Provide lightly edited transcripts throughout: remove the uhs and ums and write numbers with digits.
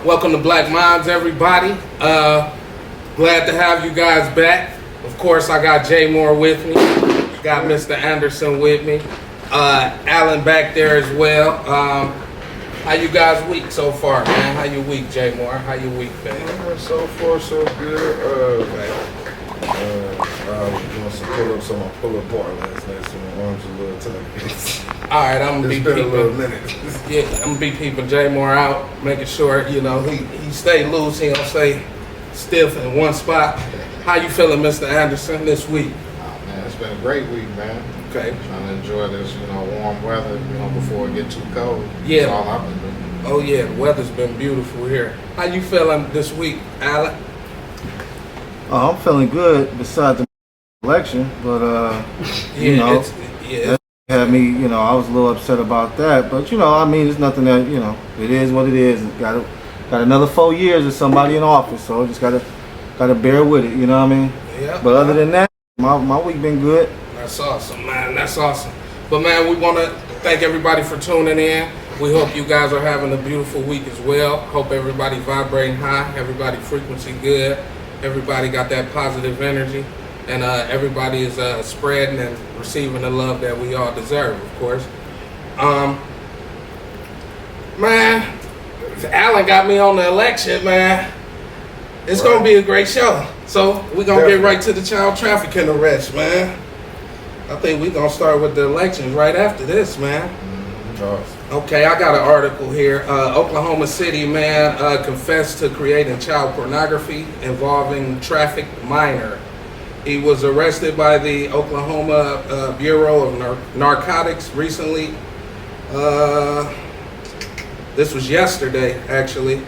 Welcome to Black Minds, everybody. Glad to have you guys back. Of course, I got Jay Moore with me. Got Mr. Anderson with me. Alan back there as well. How you guys' week so far, man? How your week, Jay Moore? How your week been? So far, so good. I was doing some pull-ups on my pull-up bar last night, so my arms are a little tight. All right, I'm gonna be It's been a little peeping. minute. Yeah, I'm gonna be peeping Jay Moore out, making sure he stay loose. He don't stay stiff in one spot. How you feeling, Mr. Anderson, this week? Oh, man, it's been a great week, man. Okay. Trying to enjoy this, warm weather, before it get too cold. Yeah. That's all I've been doing. Oh yeah, the weather's been beautiful here. How you feeling this week, Alan? I'm feeling good besides the election, but Yeah, that had me, I was a little upset about that. But it's nothing that, it is what it is. Got another 4 years of somebody in office, so just gotta bear with it. You know what I mean? Yeah. But other than that, my week been good. That's awesome, man. That's awesome. But man, we want to thank everybody for tuning in. We hope you guys are having a beautiful week as well. Hope everybody vibrating high, everybody frequency good, everybody got that positive energy, and everybody is spreading and receiving the love that we all deserve, of course. Man, Alan got me on the election, man. It's gonna be a great show. So we're gonna get right to the child trafficking arrest, man. I think we're gonna start with the elections right after this, man. Okay, I got an article here. Oklahoma City man confessed to creating child pornography involving trafficked minor. He was arrested by the Oklahoma Bureau of Narcotics recently. This was yesterday, actually.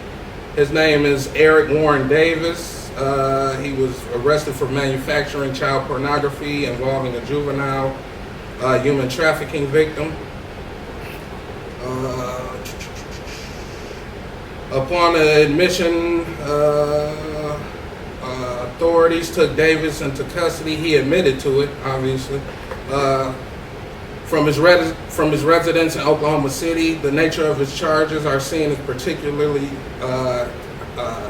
His name is Eric Warren Davis. He was arrested for manufacturing child pornography involving a juvenile human trafficking victim. Upon admission, authorities took Davis into custody. He admitted to it, obviously. From his residence in Oklahoma City, the nature of his charges are seen as particularly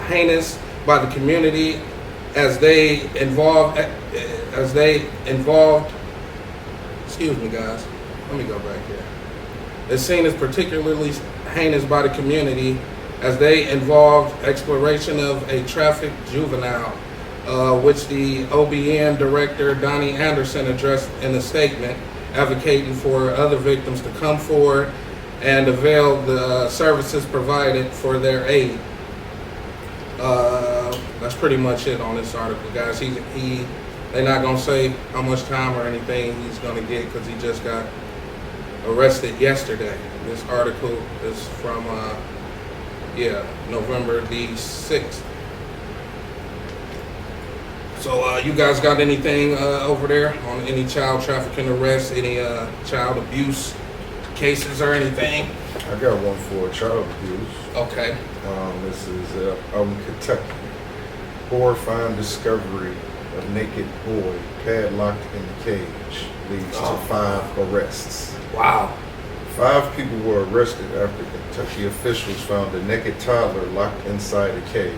heinous by the community as they involved. Excuse me, guys. Let me go back here. It's seen as particularly heinous by the community as they involved exploration of a trafficked juvenile, which the OBN director Donnie Anderson addressed in a statement, advocating for other victims to come forward and avail the services provided for their aid. That's pretty much it on this article, guys. They're not gonna say how much time or anything he's gonna get because he just got arrested yesterday. This article is from November the 6th. So you guys got anything over there on any child trafficking arrests, any child abuse cases or anything? I got one for child abuse. Okay. This is Kentucky. Horrifying discovery of naked boy padlocked in cage leads to 5 arrests. Wow. 5 people were arrested after Kentucky officials found a naked toddler locked inside a cage.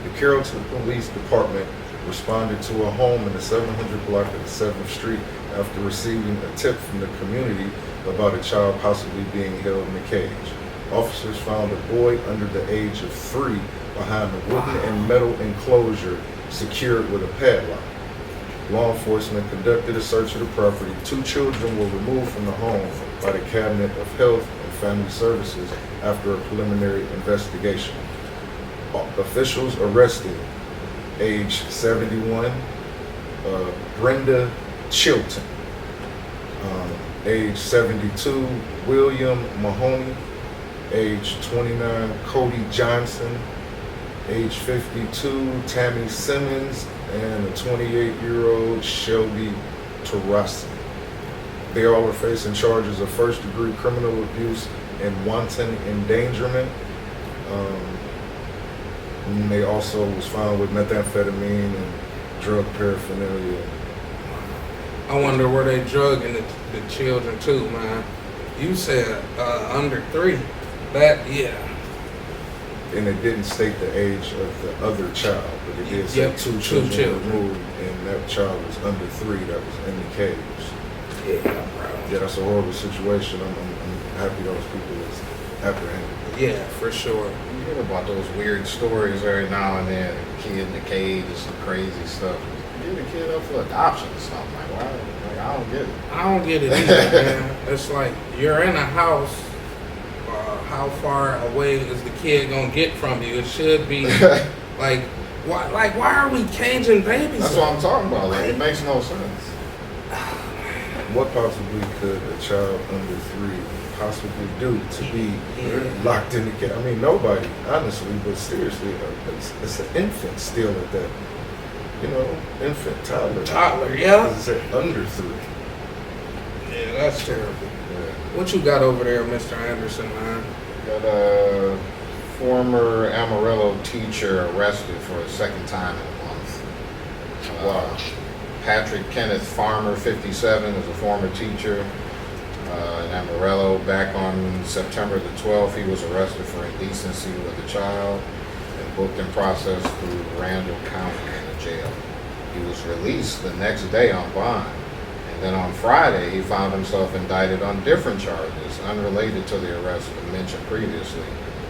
The Carrollton Police Department responded to a home in the 700 block of the 7th Street after receiving a tip from the community about a child possibly being held in a cage. Officers found a boy under the age of 3 behind a wooden and metal enclosure secured with a padlock. Law enforcement conducted a search of the property. 2 children were removed from the home by the Cabinet of Health and Family Services after a preliminary investigation. Officials arrested age 71, Brenda Chilton, age 72, William Mahoney, age 29, Cody Johnson, age 52, Tammy Simmons, and a 28-year-old Shelby Tarasi. They all are facing charges of first-degree criminal abuse and wanton endangerment. And they also was found with methamphetamine and drug paraphernalia. I wonder where they drugging the children too, man. You said under 3. and it didn't state the age of the other child, but it did say Yep, two two children children. removed, and that child was under 3 that was in the cage. Yeah, bro. Yeah, that's a horrible situation. I'm happy those people is apprehended. Yeah, for sure. You hear about those weird stories every now and then. A kid in the cage and some crazy stuff. Give a kid up for adoption or something. Like, why? Like, I don't get it. I don't get it either, man. It's like you're in a house. How far away is the kid gonna get from you? It should be like, why? Like, why are we caging babies? That's what I'm talking about. Like, it makes no sense. What possibly could a child under 3 possibly do to be locked in the cage? I mean, nobody, honestly, but seriously, it's an infant still at that. You know, infant, toddler. Toddler, yeah. It said under 3. Yeah, that's terrible. Yeah. What you got over there, Mr. Anderson, man? Got a former Amarillo teacher arrested for a second time in a month. Wow. Patrick Kenneth Farmer, 57, is a former teacher in Amarillo. Back on September the 12th, he was arrested for indecency with a child and booked and processed through Randall County in a jail. He was released the next day on bond. And then on Friday, he found himself indicted on different charges unrelated to the arrest mentioned previously.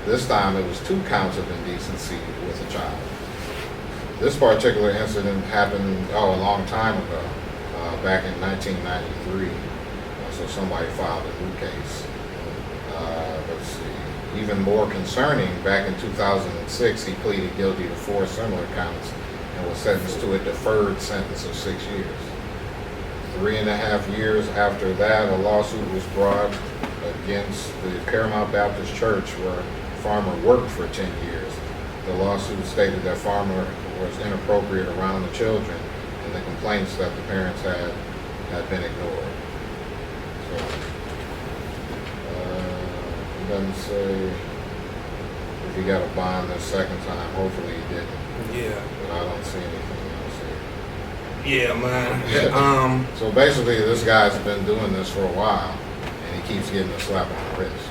This time it was 2 counts of indecency with a child. This particular incident happened, a long time ago, back in 1993. So somebody filed a new case. Let's see. Even more concerning, back in 2006, he pleaded guilty to 4 similar counts and was sentenced to a deferred sentence of 6 years. 3.5 years after that, a lawsuit was brought against the Paramount Baptist Church where Farmer worked for 10 years. The lawsuit stated that Farmer was inappropriate around the children and the complaints that the parents had been ignored. So, it doesn't say if he got a bond this second time. Hopefully he didn't, Yeah. but I don't see anything else here. Yeah, man. So basically, this guy's been doing this for a while, and he keeps getting a slap on the wrist.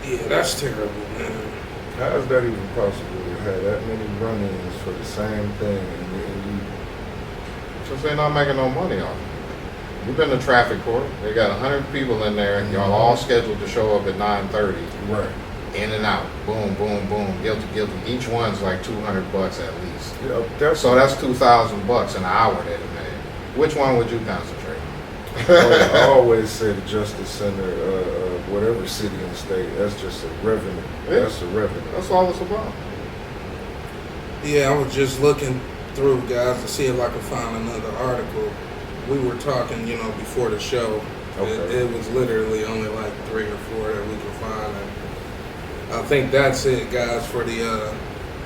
Yeah, that's terrible, man. How is that even possible to have that many run-ins for the same thing and you Because they're not making no money off it. You've been to traffic court. They got 100 people in there, and y'all all scheduled to show up at 9:30. right? In and out. Boom, boom, boom. Guilty, guilty. Each one's like $200 at least. Yeah, that's So that's $2,000 an hour they'd have made. Which one would you concentrate on? I always say the Justice Center, whatever city and state, that's just a revenue. Yeah. That's a revenue. That's all it's about. Yeah, I was just looking through, guys, to see if I could find another article. We were talking, before the show. Okay. It was literally only like 3 or 4 that we could find. And I think that's it, guys, for the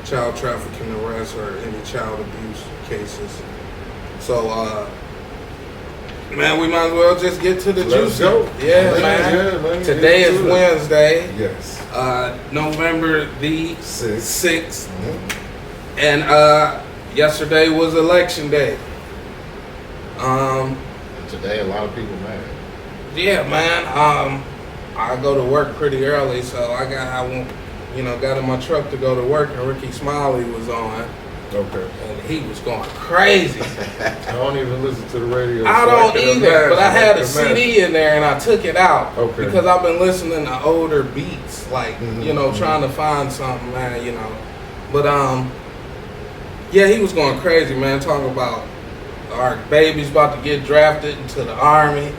child trafficking arrests or any child abuse cases. So, man, we might as well just get to the Let's juicy. go. Yeah, Yeah, man. man. Today Get is to it. Wednesday, Yes. November the 6. 6th. Mhm. And yesterday was election day. And today, a lot of people mad. Yeah, man. I go to work pretty early, so I got in my truck to go to work, and Ricky Smiley was on, Okay. and he was going crazy. I don't even listen to the radio. I so don't can either, imagine. but I had a can imagine. CD in there, and I took it out Okay. because I've been listening to older beats, like Mhm, trying to find something, man. But yeah, he was going crazy, man. Talking about our babies about to get drafted into the army.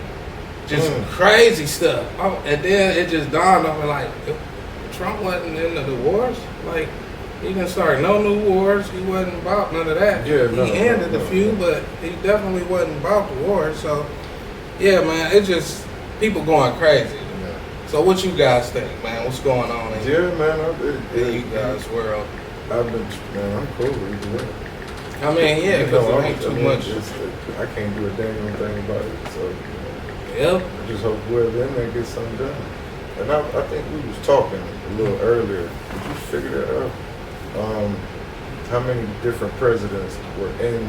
Just crazy stuff. Oh, and then it just dawned on me, like, if Trump wasn't into the wars. Like, he didn't start no new wars. He wasn't about none of that. Yeah, no, he ended no, a few, no. but he definitely wasn't about the war. So, yeah, man, it's just people going crazy. So what you guys think, man? What's going on in Yeah, man. in you guys' world? I've been, man, I'm cool either way. I mean, yeah, because You know, it ain't too much. I can't do a damn thing about it. So, Yep. I just hope whoever in there gets something done. And I think we was talking a little earlier. Did you figure that out? How many different presidents were in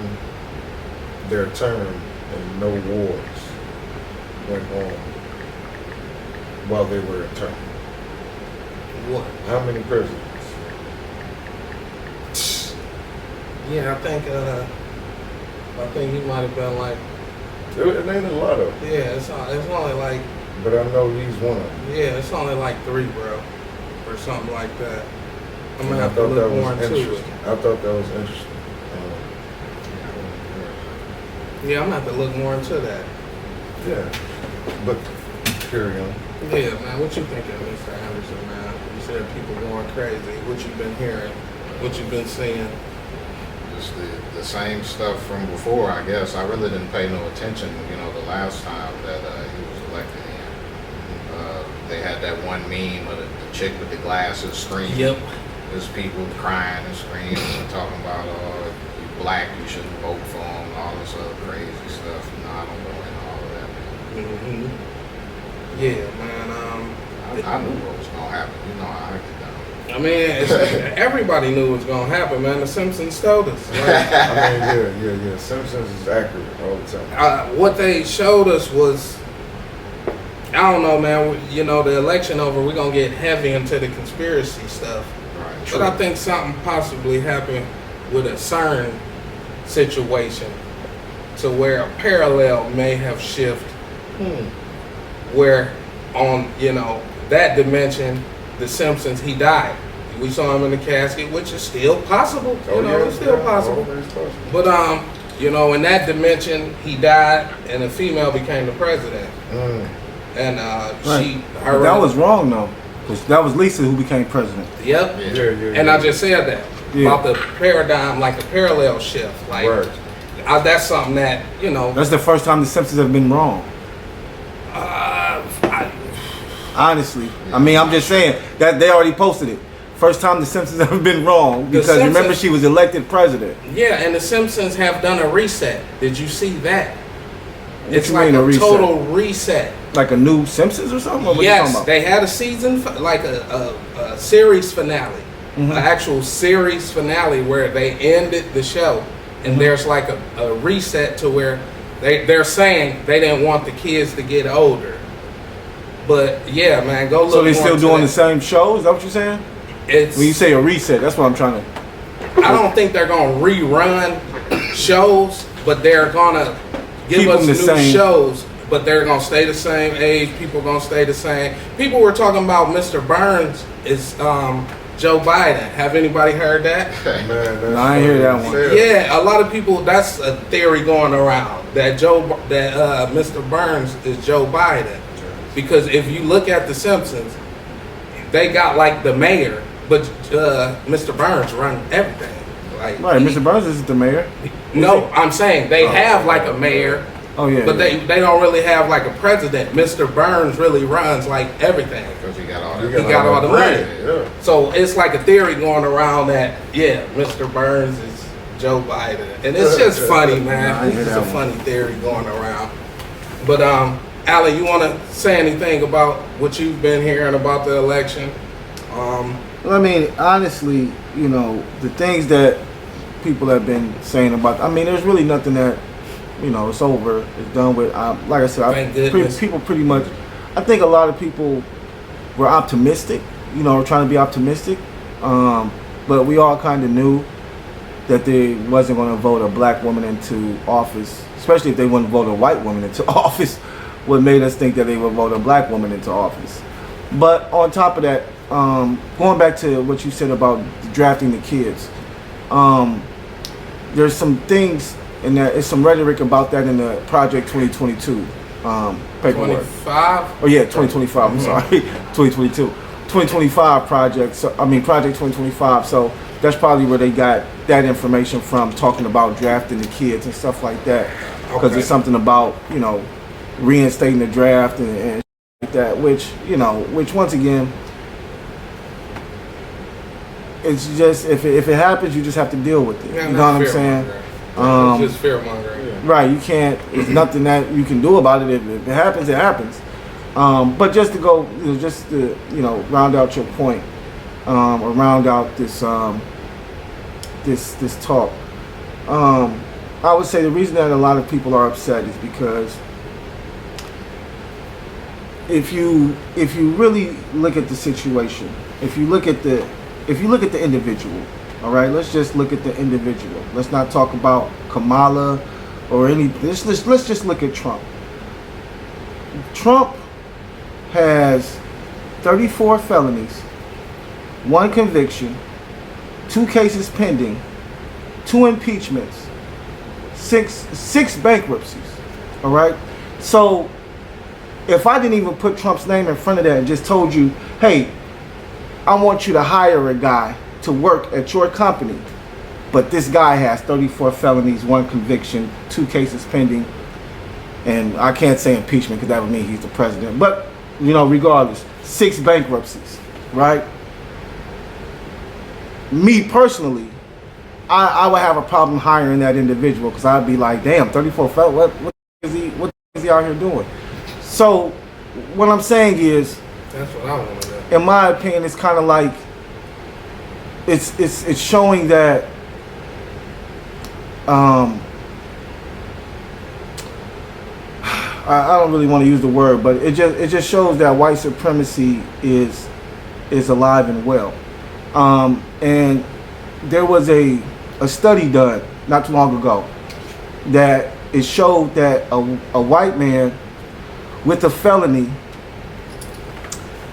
their term and no wars went on while they were in term? What? How many presidents? Yeah, I think he might have been like, It ain't a lot of them, yeah, it's only like, but I know he's one of them. yeah, it's only like 3, bro, or something like that. I'm gonna I have to thought that look more was into it. interesting. I thought that was interesting. Yeah, I'm gonna have to look more into that. Yeah, but carry on. Yeah, man, what you thinking, Mr. Anderson, man? You said people going crazy. What you been hearing? What you been seeing? Just the same stuff from before, I guess. I really didn't pay no attention, the last time that he was elected in. They had that one meme of the chick with the glasses screaming. Yep. There's people crying and screaming and talking about, oh, if you're black, you shouldn't vote for them, and all this other crazy stuff. No, I don't go into all of that, man. Yeah, man. I knew what was going to happen. I get down. I mean, everybody knew what was gonna happen, man. The Simpsons told us. Like, I mean, yeah. Simpsons is accurate all the time. what they showed us was, I don't know, man. The election over, we're gonna get heavy into the conspiracy stuff. Right. But I think something possibly happened with a CERN situation to where a parallel may have shifted. Where on, that dimension, the Simpsons, he died. We saw him in the casket, which is still possible. It's still possible. Always possible. But in that dimension, he died, and a female became the president. And Right. But that was wrong though, because that was Lisa who became president. Yep. Yeah. And I just said that about the paradigm, like a parallel shift. Like that's something that That's the first time the Simpsons have been wrong. Honestly, I mean, I'm just saying that they already posted it. First time the Simpsons have been wrong because remember she was elected president. Yeah, and the Simpsons have done a reset. Did you see that? What It's you like mean, a a reset? total reset. Like a new Simpsons or something? Or what you talking Yes, about? they had a season, like a series finale, an actual series finale where they ended the show, and there's like a reset to where they're saying they didn't want the kids to get older. But yeah, man, go look. So they still more into doing the that. same show? Is that what you're saying? It's, When you say a reset, that's what I'm trying to. I don't think they're gonna rerun shows, but they're gonna give Keep us them new the same. shows. But they're gonna stay the same age. People gonna stay the same. People were talking about Mr. Burns is Joe Biden. Have anybody heard that? Man, that's No, I ain't hear that one. Yeah, a lot of people. That's a theory going around that Mr. Burns is Joe Biden, because if you look at The Simpsons, they got like the mayor, but Mr. Burns run everything. Like Right, Mr. Burns isn't the mayor. No, I'm saying they have like a mayor, Oh yeah. but yeah. they don't really have like a president. Mr. Burns really runs like everything. Because he got all You that. He got all the money. Yeah. So it's like a theory going around that Mr. Burns is Joe Biden, and it's just funny, Nah, I man. ain't hear It's a that one. funny theory going around. But Allie, you want to say anything about what you've been hearing about the election? Well, I mean, honestly, the things that people have been saying about. I mean, there's really nothing that, it's over. It's done with. Like I said, Thank goodness. people pretty much. I think a lot of people were optimistic. Trying to be optimistic. But we all kind of knew that they wasn't going to vote a black woman into office, especially if they wouldn't vote a white woman into office. What made us think that they would vote a black woman into office. But on top of that, going back to what you said about drafting the kids, there's some things in that. There's some rhetoric about that in the Project 2022 paperwork. 25. Oh yeah, 2025. I'm sorry, 2022, 2025 project. So Project 2025. So that's probably where they got that information from, talking about drafting the kids and stuff like that. Because Okay. there's something about reinstating the draft and like that, which once again, it's just if it happens, you just have to deal with it. Yeah, You know what I'm that's saying? fear-mongering. It's just fear mongering. Right, you can't. There's nothing that you can do about it. If it happens, it happens. But just to go, just to round out your point, or round out this this talk. I would say the reason that a lot of people are upset is because if you really look at the situation, if you look at the individual, All right, let's just look at the individual. Let's not talk about Kamala or any. Let's just look at Trump. Trump has 34 felonies, 1 conviction, 2 cases pending, 2 impeachments, six bankruptcies. All right. So if I didn't even put Trump's name in front of that and just told you, hey, I want you to hire a guy to work at your company, but this guy has 34 felonies, 1 conviction, 2 cases pending, and I can't say impeachment because that would mean he's the president, but regardless, 6 bankruptcies, right? Me personally, I would have a problem hiring that individual because I'd be like, damn, 34 felonies, what is he out here doing? So what I'm saying is, That's what I want to know. in my opinion, it's kind of like it's showing that I don't really want to use the word, but it just shows that white supremacy is alive and well. And there was a study done not too long ago that it showed that a white man with a felony,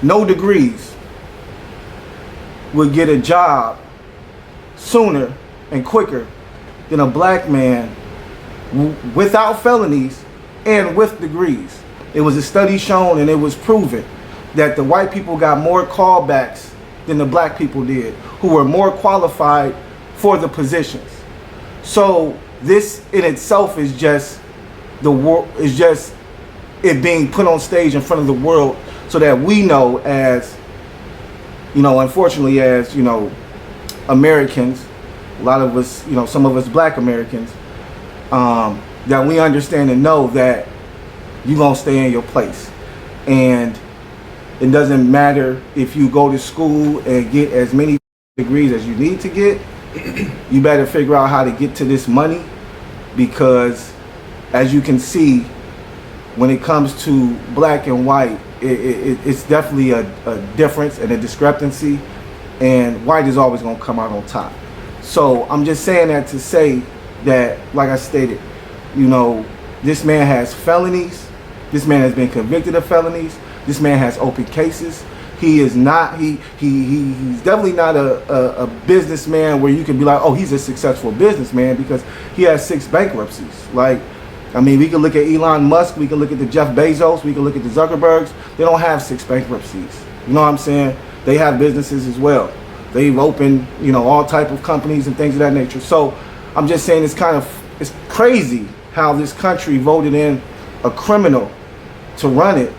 no degrees, would get a job sooner and quicker than a black man without felonies and with degrees. It was a study shown, and it was proven that the white people got more callbacks than the black people did, who were more qualified for the positions. So this in itself is just it being put on stage in front of the world so that we know, as unfortunately, as Americans, a lot of us, some of us black Americans, that we understand and know that you're going to stay in your place. And it doesn't matter if you go to school and get as many degrees as you need to get. You better figure out how to get to this money, because as you can see, when it comes to black and white, it's definitely a difference and a discrepancy, and white is always going to come out on top. So I'm just saying that to say that, like I stated, this man has felonies. This man has been convicted of felonies. This man has open cases. He is not, he's definitely not a businessman where you can be like, oh, he's a successful businessman, because he has 6 bankruptcies. Like, I mean, we can look at Elon Musk, we can look at the Jeff Bezos, we can look at the Zuckerbergs. They don't have 6 bankruptcies. You know what I'm saying? They have businesses as well. They've opened, all type of companies and things of that nature. So I'm just saying it's crazy how this country voted in a criminal to run it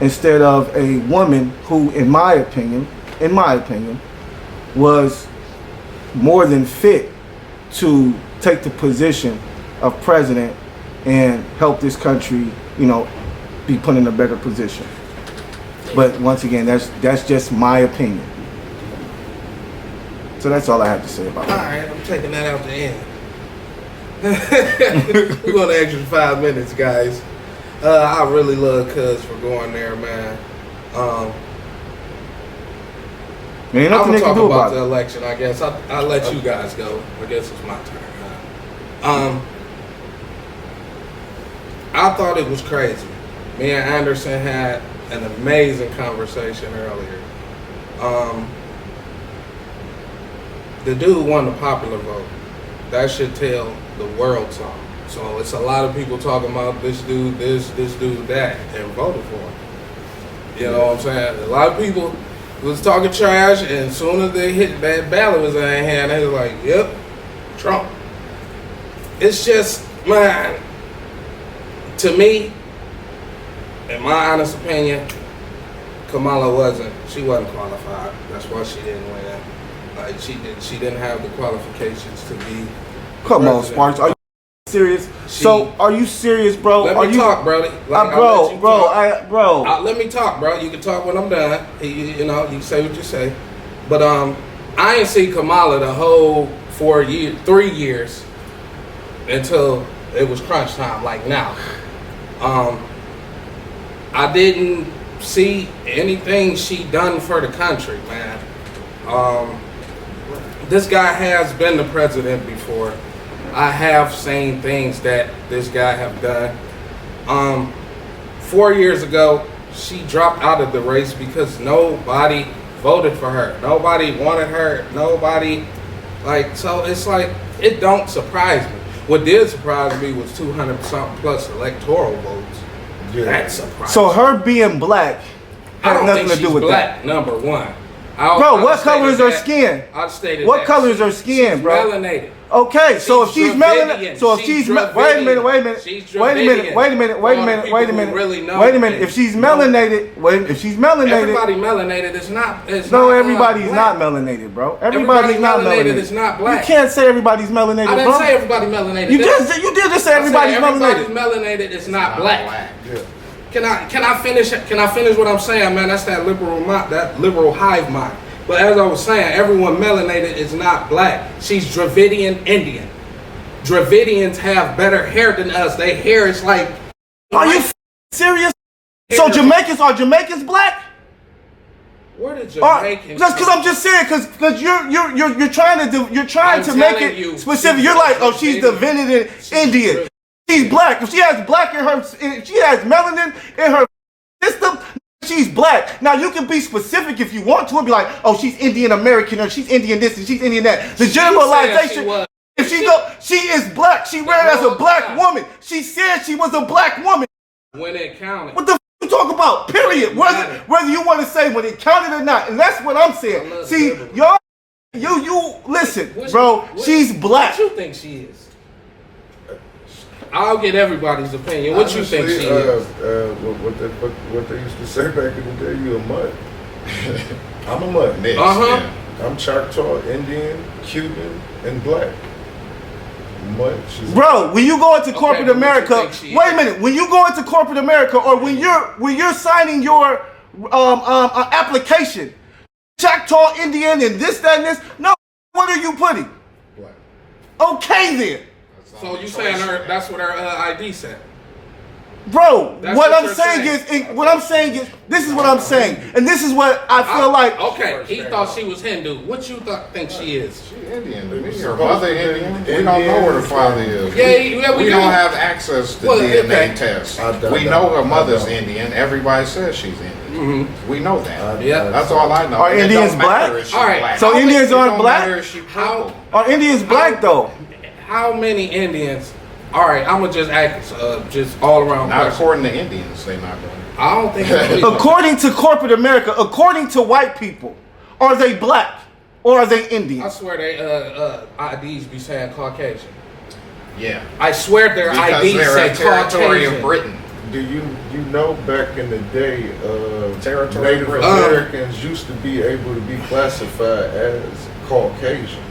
instead of a woman who, in my opinion, was more than fit to take the position of president and help this country, be put in a better position. But once again, that's just my opinion. So that's all I have to say about All it. right, I'm taking that out the end. We're going to extra 5 minutes, guys. I really love Cuz for going there, man. Ain't I'm nothing going they to can talk do about about the it. election, I guess. I'll let you guys go. I guess it's my turn. I thought it was crazy. Me and Anderson had an amazing conversation earlier. The dude won the popular vote. That should tell the world something. So it's a lot of people talking about this dude, this dude, that, and voted for him. You know what I'm saying? A lot of people was talking trash, and as soon as they hit that ballot was in their hand, they was like, yep, Trump. It's just, man, to me, in my honest opinion, Kamala wasn't qualified. That's why she didn't win. Like, she didn't have the qualifications to be Come on, president. Sparks. Are you serious? So, are you serious, bro? Let Are me you talk, brother. Like, bro. Let me talk, bro. You can talk when I'm done. You can say what you say. But I ain't see Kamala the whole 3 years until it was crunch time, like now. I didn't see anything she done for the country, man. this guy has been the president before. I have seen things that this guy have done. 4 years ago, she dropped out of the race because nobody voted for her. Nobody wanted her. Nobody, so it's like, it don't surprise me. What did surprise me was 200 something plus electoral votes. Yeah. That surprised So me. her being black I had don't nothing think to do she's with black, number one. Bro, what color is her skin? I stated What that. color is her skin, She's bro? melanated. Okay, so if she's Dravidian. melanated, so if She's wait a minute, Dravidian. wait a minute, She's wait a minute, Dravidian. wait a minute, wait a All the minute, people wait a who minute, really know wait a minute. If things she's know. melanated, wait, if she's melanated, Everybody melanated is not. no, not, everybody's black. not melanated, bro. Everybody Everybody's not melanated melanated. is not black. You can't say everybody's melanated, I didn't bro. say everybody melanated. You did just say everybody's everybody's melanated. melanated is not black. Yeah. Can I finish what I'm saying, man? That's that liberal hive mind. But as I was saying, everyone melanated is not black. She's Dravidian Indian. Dravidians have better hair than us. Their hair is like. Are you serious? So Jamaicans black? Where did Or, Jamaicans? just because I'm just saying, because you're trying I'm to make telling it you, specific. she's You're like, oh, she's Dravidian. Divinity Indian. Dravidian. She's black. If she has black in her, if she has melanin in her system, she's black. Now you can be specific if you want to and be like, oh, she's Indian American or she's Indian this and she's Indian that. The She generalization. said she was. If she is black. She ran as a whole black time. woman. She said she was a black woman. When it counted. What the you talk about? Period. Whether you want to say when it counted or not, and that's what I'm I saying. love See, liberal. y'all, you listen, What- bro. what- She's black. What you think she is? I'll get everybody's opinion. What you think she is? What they used to say back in the day, you a mutt. I'm a mutt. Mixed, Uh-huh. yeah. I'm Choctaw, Indian, Cuban, and black. Mutt. She's Bro, when you go into corporate but what you America, think she wait a is? minute. When you go into corporate America, or when you're signing your application, Choctaw, Indian, and this, that, and this. No, what are you putting? black. Okay then. That's So all you the saying choice her? you That's what her ID said. Bro, That's what what I'm you're saying saying. is, this is what I'm saying, and this is what I feel like. Okay, he thought she was Hindu. What you think she is? She Indian to me. Her Supposed mother to be Indian. We Indian. don't know where the father is. Yeah, we we do. don't have access to Well, DNA okay. tests. I don't- We know her I mother's don't. Indian. Everybody says she's Indian. We know that. Yeah. That's all I know. Are It Indians don't matter black? if she's All right. black. So How Indians It aren't don't black? matter if she How- purple. Are Indians black though? How many Indians? All right, I'm gonna just ask, just all around. Not question. according to Indians, they not going. I don't think. so. According to corporate America, according to white people, are they black or are they I Indian? swear they IDs be saying Caucasian. Yeah. I swear their Because IDs they're say a territory Caucasian. of Britain. Do you know back in the day, Territory Native Britain. Americans used to be able to be classified as Caucasian.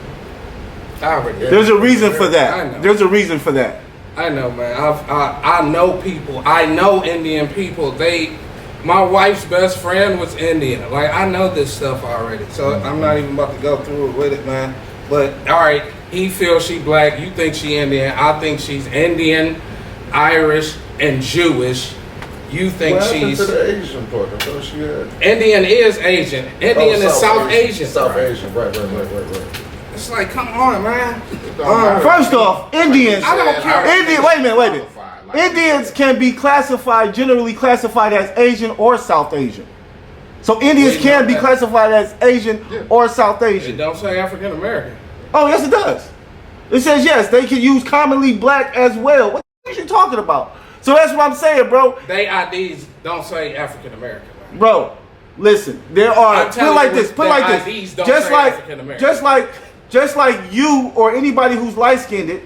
I already. There's a reason for I know. that. There's a reason for that. I know, man. I know people. I know Indian people. My wife's best friend was Indian. Like, I know this stuff already. So I'm not even about to go through it with it, man. But all right, he feels she black. You think she Indian. I think she's Indian, Irish, and Jewish. You think What happened she's to the Asian part? I thought she had. Indian is Asian. Indian is South Asian. South Asian, right. It's like, come on, man. First off, Indians. I don't care. Indian. Wait a minute. Indians can be generally classified as Asian or South Asian. So Indians We can know be that. classified as Asian or South It Asian. don't say African American. Oh, yes, it does. It says yes, they can use commonly black as well. What are you talking about? So that's what I'm saying, bro. They IDs don't say African American. Bro, listen, there are I'm put it telling like you, this, put it like their this. IDs don't Just say like African American. just like you or anybody who's light skinned,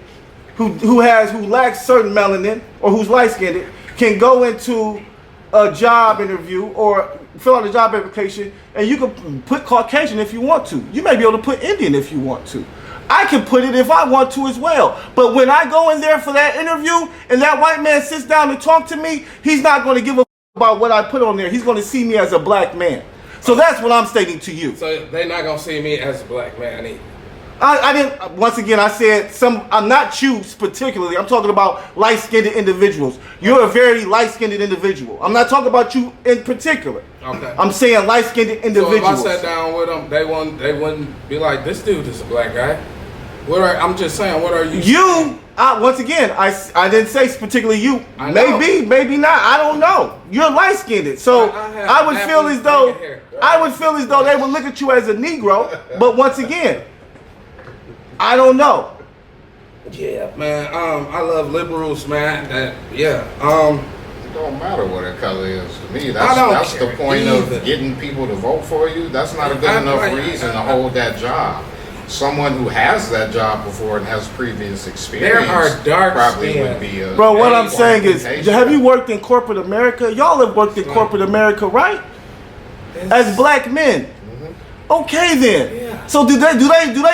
who lacks certain melanin or who's light skinned can go into a job interview or fill out a job application and you can put Caucasian if you want to. You may be able to put Indian if you want to. I can put it if I want to as well. But when I go in there for that interview and that white man sits down and talk to me, he's not going to give a about what I put on there. He's going to see me as a black man. So that's what I'm stating to you. So they're not gonna see me as a black man either. I didn't. Once again, I said some. I'm not you particularly. I'm talking about light-skinned individuals. You're a very light-skinned individual. I'm not talking about you in particular. Okay. I'm saying light-skinned So if I individuals. sat down with them, they wouldn't be like, this dude is a black guy. I'm just saying, what are you? You, once again, I didn't say particularly you. I know. Maybe not. I don't know. You're light-skinned, so I would feel as though they would look at you as a Negro. But once again, I don't know. Yeah, man. I love liberals, man. It don't matter what her color is to me. That's the care point either. of getting people to vote for you. That's not a good enough reason to hold that job. Someone who has that job before and has previous experience There are dark probably skin. would be a Bro, what a I'm saying is, qualification. have you worked in corporate America? Y'all have worked in corporate America, right? As black men. Okay then. Yeah. So do they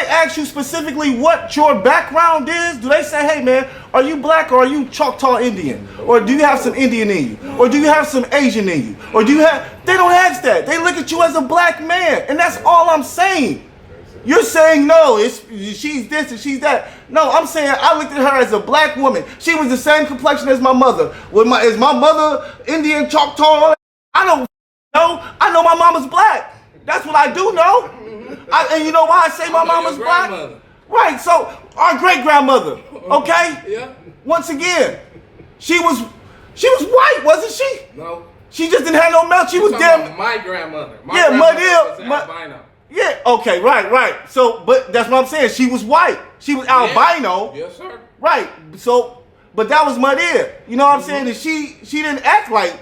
ask you specifically what your background is? Do they say, hey man, are you black or are you Choctaw Indian? Or do you have some Indian in you? Or do you have some Asian in you? Or do you have they don't ask that. They look at you as a black man. And that's all I'm saying. You're saying no, she's this and she's that. No, I'm saying I looked at her as a black woman. She was the same complexion as my mother. Is my mother Indian, Choctaw? I don't know. I know my mama's black. That's what I do know. And you know why I say my mama's black? Right, so our great grandmother, okay? Yeah. Once again, she was white, wasn't she? No. She just didn't have no mouth. She was damn. My grandmother. Yeah, grandmother was albino. Yeah, okay, right. So, but that's what I'm saying. She was white. She was albino. Yes, sir. Right. So, but that was Madia. You know what I'm saying? And she didn't act like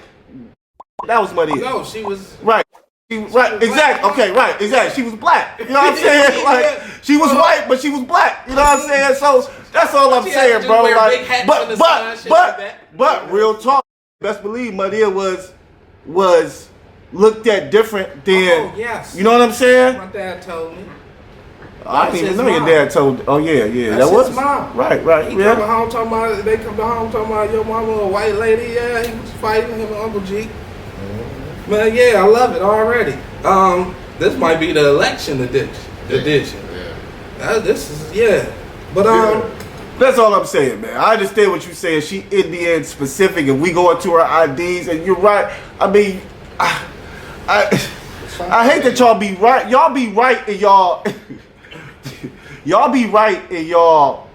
that was Madia. No, she was. Right. Right, exactly. Okay, right, exactly. She was black. You know what I'm saying? Like she was white, but she was black. You know what I'm saying? So that's all I'm saying, bro. Like, but real talk. Best believe Madia was looked at different than. Oh, yes. You know what I'm saying? My dad told me. I didn't even know your dad told. Oh yeah, That's that was his mom. Right. He come home talking about. They come to home talking about your mama a white lady. Yeah, he was fighting him and Uncle G. Man, yeah, I love it already. This might be the election edition. Yeah. This is but That's all I'm saying, man. I understand what you're saying. She Indian specific, and we go into her IDs, and you're right. I mean, I hate that y'all be right. Y'all be right in y'all. Y'all be right in y'all.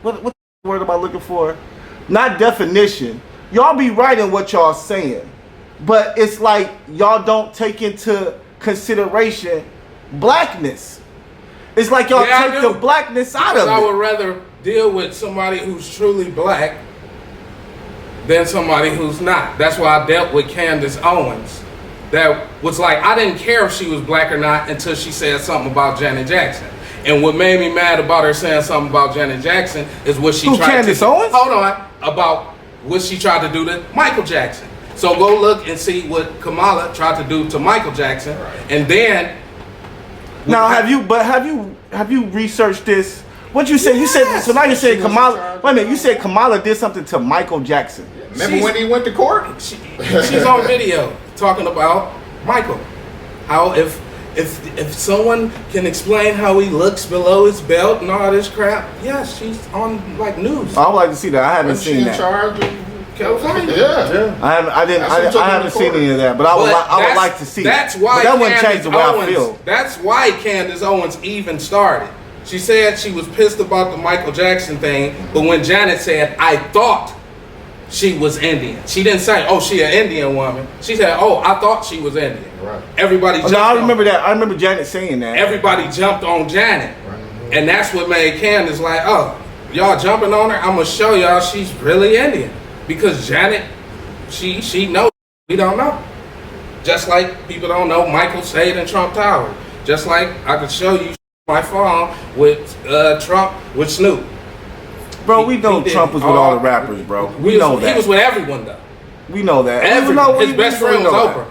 What the word am I looking for? Not definition. Y'all be right in what y'all saying, but it's like y'all don't take into consideration blackness. It's like y'all take the blackness out of it. I would rather deal with somebody who's truly black than somebody who's not. That's why I dealt with Candace Owens. That was like, I didn't care if she was black or not until she said something about Janet Jackson. And what made me mad about her saying something about Janet Jackson is what she tried Candace to Owens? Hold on. About what she tried to do to Michael Jackson. So go look and see what Kamala tried to do to Michael Jackson. Right. And then now have you researched this? What you said? You said so. Now you said Kamala. Wait a minute. You said Kamala did something to Michael Jackson. Remember when he went to court? She's on video talking about Michael. How if someone can explain how he looks below his belt and all this crap, yes, she's on like news. I would like to see that. I haven't Wasn't seen she that. in charge of California. Yeah. I haven't seen any of that, but I would like to see. That's why. But that wouldn't change the way I feel. That's why Candace Owens even started. She said she was pissed about the Michael Jackson thing, but when Janet said, "I thought she was Indian," she didn't say, "Oh, she an Indian woman." She said, "Oh, I thought she was Indian." Right. Everybody. No, I remember that. I remember Janet saying that. Everybody jumped on Janet, Right. and that's what made Candace like, "Oh, y'all jumping on her? I'm gonna show y'all she's really Indian." Because Janet, she knows, we don't know. Just like people don't know Michael stayed in Trump Tower. Just like I could show you my phone with Trump with Snoop. Bro, we know Trump was with all the rappers, bro. We know that. He was with everyone though. We know that. His best friend was Oprah.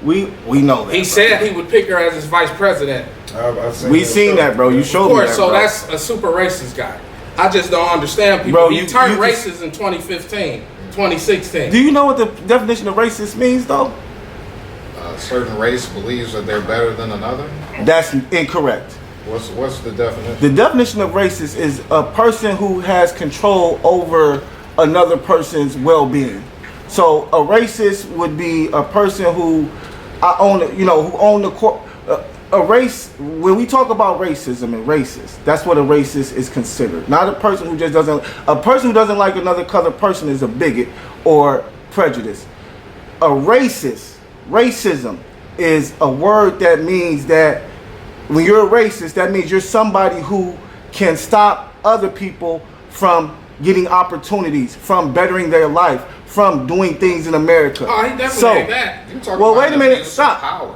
We know that. He said he would pick her as his vice president. We seen that, bro. You showed me that, so bro. That's a super racist guy. I just don't understand people. Bro, he turned racist in 2015, 2016. Do you know what the definition of racist means, though? A certain race believes that they're better than another? That's incorrect. What's the definition? The definition of racist is a person who has control over another person's well-being. So a racist would be a person who who own the a race. When we talk about racism and racist, that's what a racist is considered. Not a person who just doesn't. A person who doesn't like another colored person is a bigot or prejudice. A racism is a word that means that when you're a racist, that means you're somebody who can stop other people from getting opportunities, from bettering their life, from doing things in America. Oh, he definitely ain't that. You talking Well, about wait a minute, abuse of stop. Power.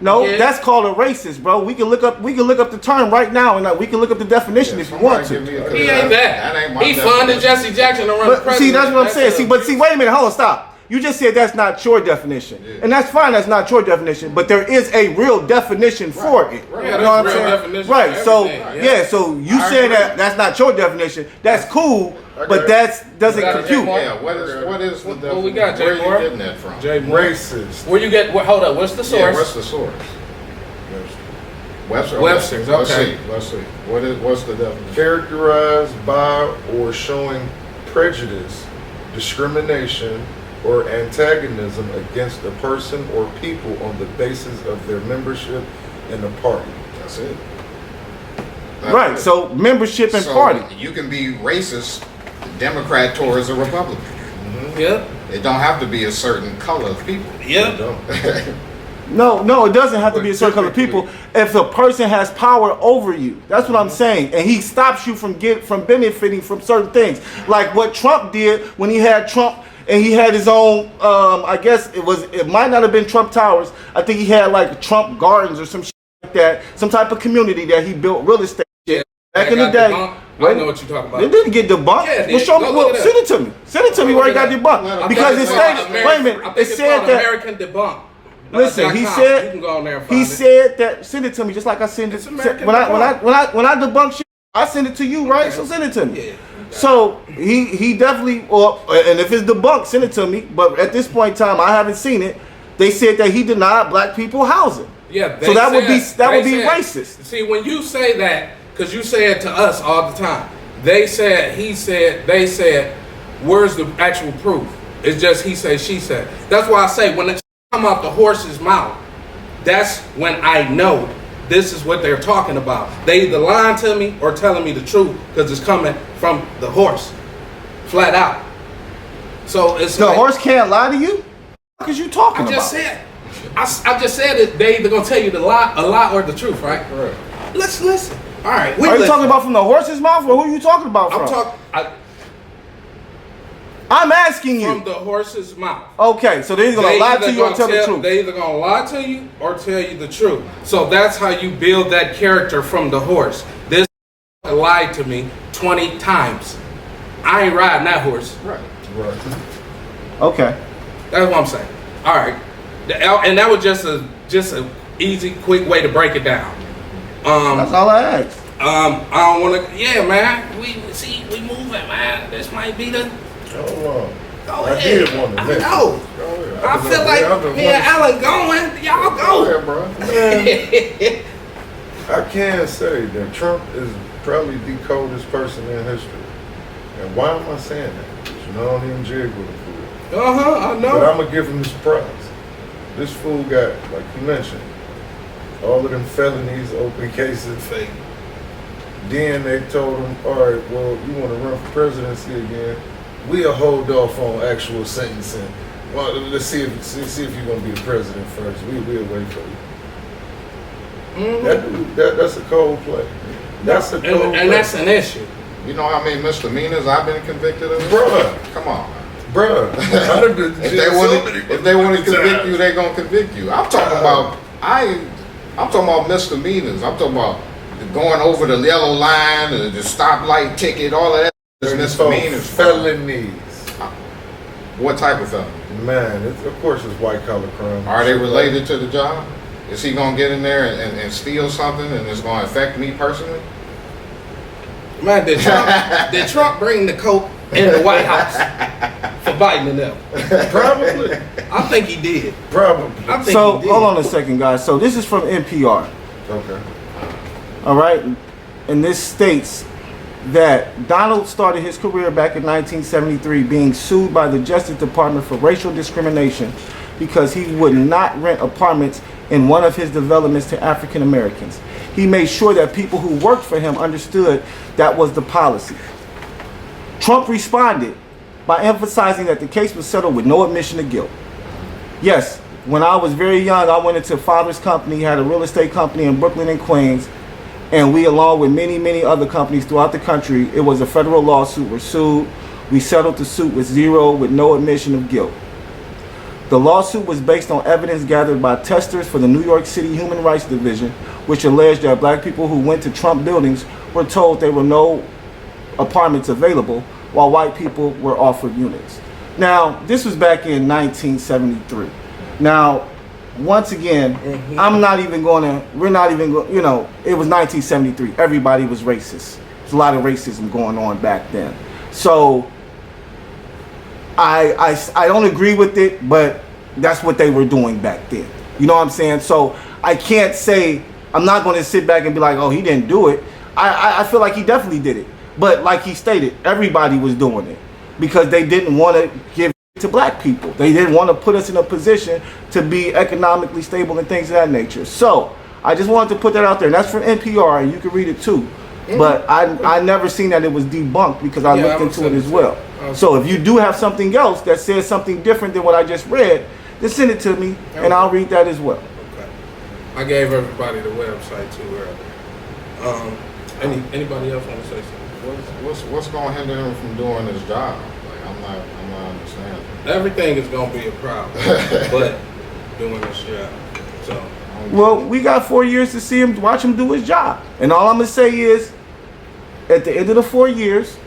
No, Yeah. that's called a racist, bro. We can look up the term right now, and we can look up the definition if you want to. Somebody He give me a- ain't that. That ain't my He funded definition. Jesse Jackson to run the But president. see, that's what I'm saying. a- See, but see, wait a minute, hold on, stop. You just said that's not your definition, Yeah. and that's fine. That's not your definition, but there is a real definition for it. Right. You Yeah, know what I'm there's real saying? definition Right. for So everything, yeah. So you I saying agree. that that's not your definition? That's cool, but that doesn't got it, compute. Jay Moore? Yeah, what is the What we definition? got, Jay Where are Moore? you getting that from? Jay Moore. Racist. Where you get? Hold up. What's the source? Yeah, what's the source? Webster. Webster's, Let's okay. see. Let's see. What's the definition? Characterized by or showing prejudice, discrimination, or antagonism against a person or people on the basis of their membership in a party. That's it. Right. That's it. So membership and So party. you can be racist, Democrat towards a Republican. Yep. It don't have to be a certain color of people. Yep. Don't. No, it doesn't have to be a But certain color of people. If a person has power over you, that's what I'm saying, and he stops you from benefiting from certain things, like what Trump did when he had Trump and he had his own. I guess it might not have been Trump Towers. I think he had like Trump Gardens or some shit like that, some type of community that he built real estate. Yeah. Back That in the got day. debunked. I Wait. know what you're talking about. It didn't get debunked. Yeah, it Well, did. show me. Go Well, look it send up. it to me. Send it to me Go where it look got it up. debunked. I Because think it it's stated. called Wait a minute. I It think it's said called that. American Debunk. Listen, he .com. said. You can go on there and find He it. said that. Send it to me, just like I send it. It's American When I debunk shit, I send it to you, right? So send it to me. Yeah. So he definitely. Well, and if it's debunked, send it to me. But at this point in time, I haven't seen it. They said that he denied black people housing. Yeah. So that would be they racist. See, when you say that, because you say it to us all the time. They said, he said, they said. Where's the actual proof? It's just he said, she said. That's why I say when it come out the horse's mouth, that's when I know this is what they're talking about. They either lying to me or telling me the truth because it's coming from the horse, flat out. So it's The like, horse can't lie to you. What is you talking I about? just said, I just said it. They either gonna tell you a lie or the truth, right? Correct. Let's listen. All right, Are you listen. talking about from the horse's mouth, or who are you talking about from? I'm talking I'm asking you. from the horse's mouth. Okay, so they're gonna They lie either to you or gonna tell the truth. They either gonna lie to you or tell you the truth. So that's how you build that character from the horse. This lied to me 20 times. I ain't riding that horse. Right. Right. Okay. That's what I'm saying. All right, and that was just a easy, quick way to break it down. That's all I asked. I don't want to. Yeah, man. We moving, man. This might be the. Hold on. Go I ahead. did want to I mention. know. Go ahead. I feel like me and Alan going. Y'all Go go. ahead, bro. Man, I can say that Trump is probably the coldest person in history. And why am I saying that? Because you know I don't even jig with the fool. I But know. I'm going to give him his props. This fool got, like you mentioned, all of them felonies, open cases. Fake. Then they told him, all right, well, you want to run for presidency again? We'll hold off on actual sentencing. Well, let's see if you're going to be the president first. We'll wait for you. That's a cold play. That's a cold play. And that's an issue. You know how many misdemeanors I've been convicted of? Bruh. Come on. Bruh, I've been to jail so many If they want to convict times. you, they're gonna convict you. I'm talking about I'm talking about misdemeanors. I'm talking about going over the yellow line, the stoplight ticket, all of that is misdemeanors. Felonies. What type of felony? Man, of course it's white collar crime. Are they related to the job? Is he gonna get in there and steal something and it's gonna affect me personally? Man, did Trump bring the coke in the White House for Biden and them? Probably. I think he did. Probably. I think So he did. hold on a second, guys. So this is from NPR. Okay. All right, and this states that Donald started his career back in 1973 being sued by the Justice Department for racial discrimination because he would not rent apartments in one of his developments to African Americans. He made sure that people who worked for him understood that was the policy. Trump responded by emphasizing that the case was settled with no admission of guilt. Yes, when I was very young, I went into father's company. He had a real estate company in Brooklyn and Queens. And we, along with many, many other companies throughout the country, it was a federal lawsuit. We're sued. We settled the suit with no admission of guilt. The lawsuit was based on evidence gathered by testers for the New York City Human Rights Division, which alleged that black people who went to Trump buildings were told there were no apartments available, while white people were offered units. Now, this was back in 1973. Now, once again, we're not even going, it was 1973. Everybody was racist. There's a lot of racism going on back then. So, I don't agree with it, but that's what they were doing back then. You know what I'm saying? So, I can't say, I'm not going to sit back and be like, oh, he didn't do it. I feel like he definitely did it. But like he stated, everybody was doing it because they didn't want to give it to black people. They didn't want to put us in a position to be economically stable and things of that nature. So I just wanted to put that out there. And that's from NPR, and you can read it too. But I never seen that it was debunked because I looked into it as well. So if you do have something else that says something different than what I just read, then send it to me and I'll read that as well. Okay. I gave everybody the website too earlier. Anybody else want to say something? What's going to hinder him from doing his job? Like, I'm not understanding. Everything is going to be a problem, but doing this job. So. Well, we got 4 years to see him, watch him do his job, and all I'm gonna say is, at the end of the 4 years,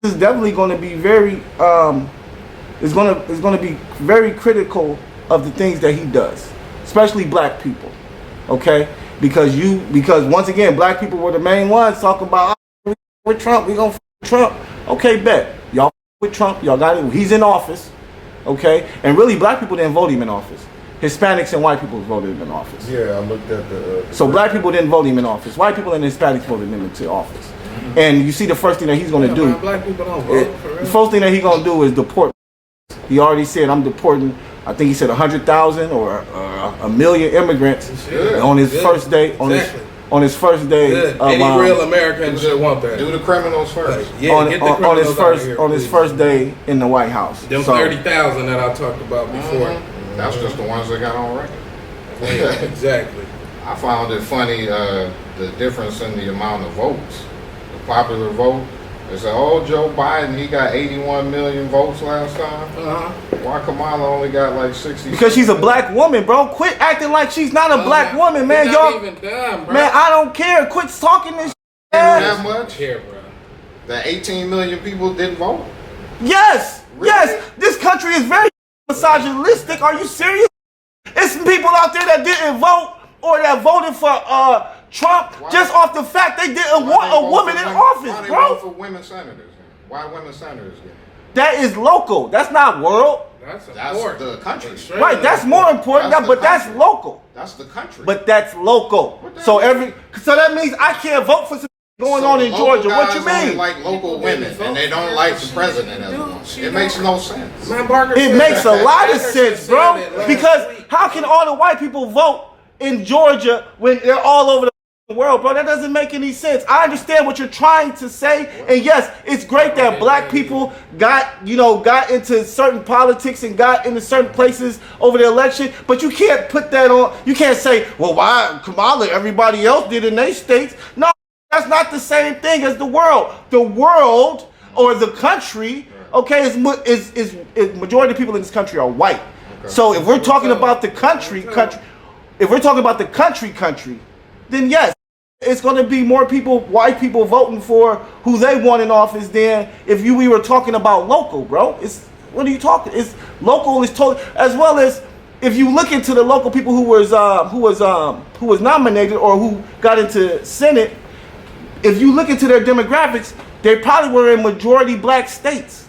this is definitely going to be very, it's going to be very critical of the things that he does, especially black people. Okay. Because once again, black people were the main ones talking about, oh, with Trump, we gonna Trump. Okay, bet. Y'all with Trump, y'all got it. He's in office. Okay? And really, black people didn't vote him in office. Hispanics and white people voted him in office. Yeah, I looked at the so black people didn't vote him in office. White people and Hispanics voted him into office. Mm-hmm. And you see the first thing that he's gonna do. Black people don't vote for real. The first thing that he's gonna do is deport. He already said, I'm deporting, I think he said 100,000 or a million immigrants on his first day. On his first day. Any real American should want that. Do the criminals first. On his first day in the White House. Them 30,000 that I talked about before. That's just the ones that got on record. Yeah, exactly. I found it funny the difference in the amount of votes. The popular vote. They said, oh, Joe Biden, he got 81 million votes last time. Why Kamala only got like 60? Because she's a black woman, bro. Quit acting like she's not a black woman, man. Y'all, even done, bro. Man, I don't care. Quit talking this shit. That much? Here, bro. That 18 million people didn't vote? Yes, really? Yes. This country is very misogynistic. Are you serious? It's some people out there that didn't vote or that voted for Trump just off the fact they didn't want a woman in office, why they bro. vote for women senators? Why women senators get it? That is local. That's not world. That's the country. Right, that's more important, but that's local. That's the country. But that's local. So that means I can't vote for something going on in Georgia. What you mean? Like local women, and they don't like the president as much. It makes no sense. It makes a lot of sense, bro. Because how can all the white people vote in Georgia when they're all over the world, bro? That doesn't make any sense. I understand what you're trying to say, and yes, it's great that black people got into certain politics and got into certain places over the election, but you can't put that on. You can't say, well, why Kamala? Everybody else did in their states. No, that's not the same thing as the world. The world or the country, okay, is majority of people in this country are white. Okay. So if we're talking about the country, if we're talking about the country, then yes. It's going to be more people, white people, voting for who they want in office than if we were talking about local, bro. What are you talking? It's local is total, as well as if you look into the local people who was nominated or who got into Senate. If you look into their demographics, they probably were in majority black states.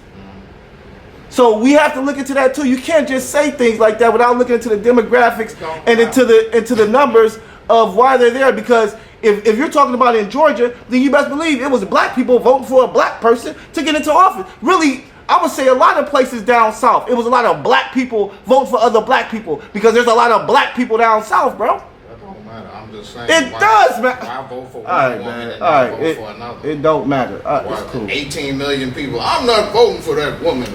So we have to look into that too. You can't just say things like that without looking into the demographics and into the numbers of why they're there, because If you're talking about in Georgia, then you best believe it was black people voting for a black person to get into office. Really, I would say a lot of places down south, it was a lot of black people voting for other black people because there's a lot of black people down south, bro. That don't matter. I'm just saying. It does, man. Why vote for one All right, woman man. and All not right, vote for another? it don't matter. Why It's cool. 18 million people. I'm not voting for that woman.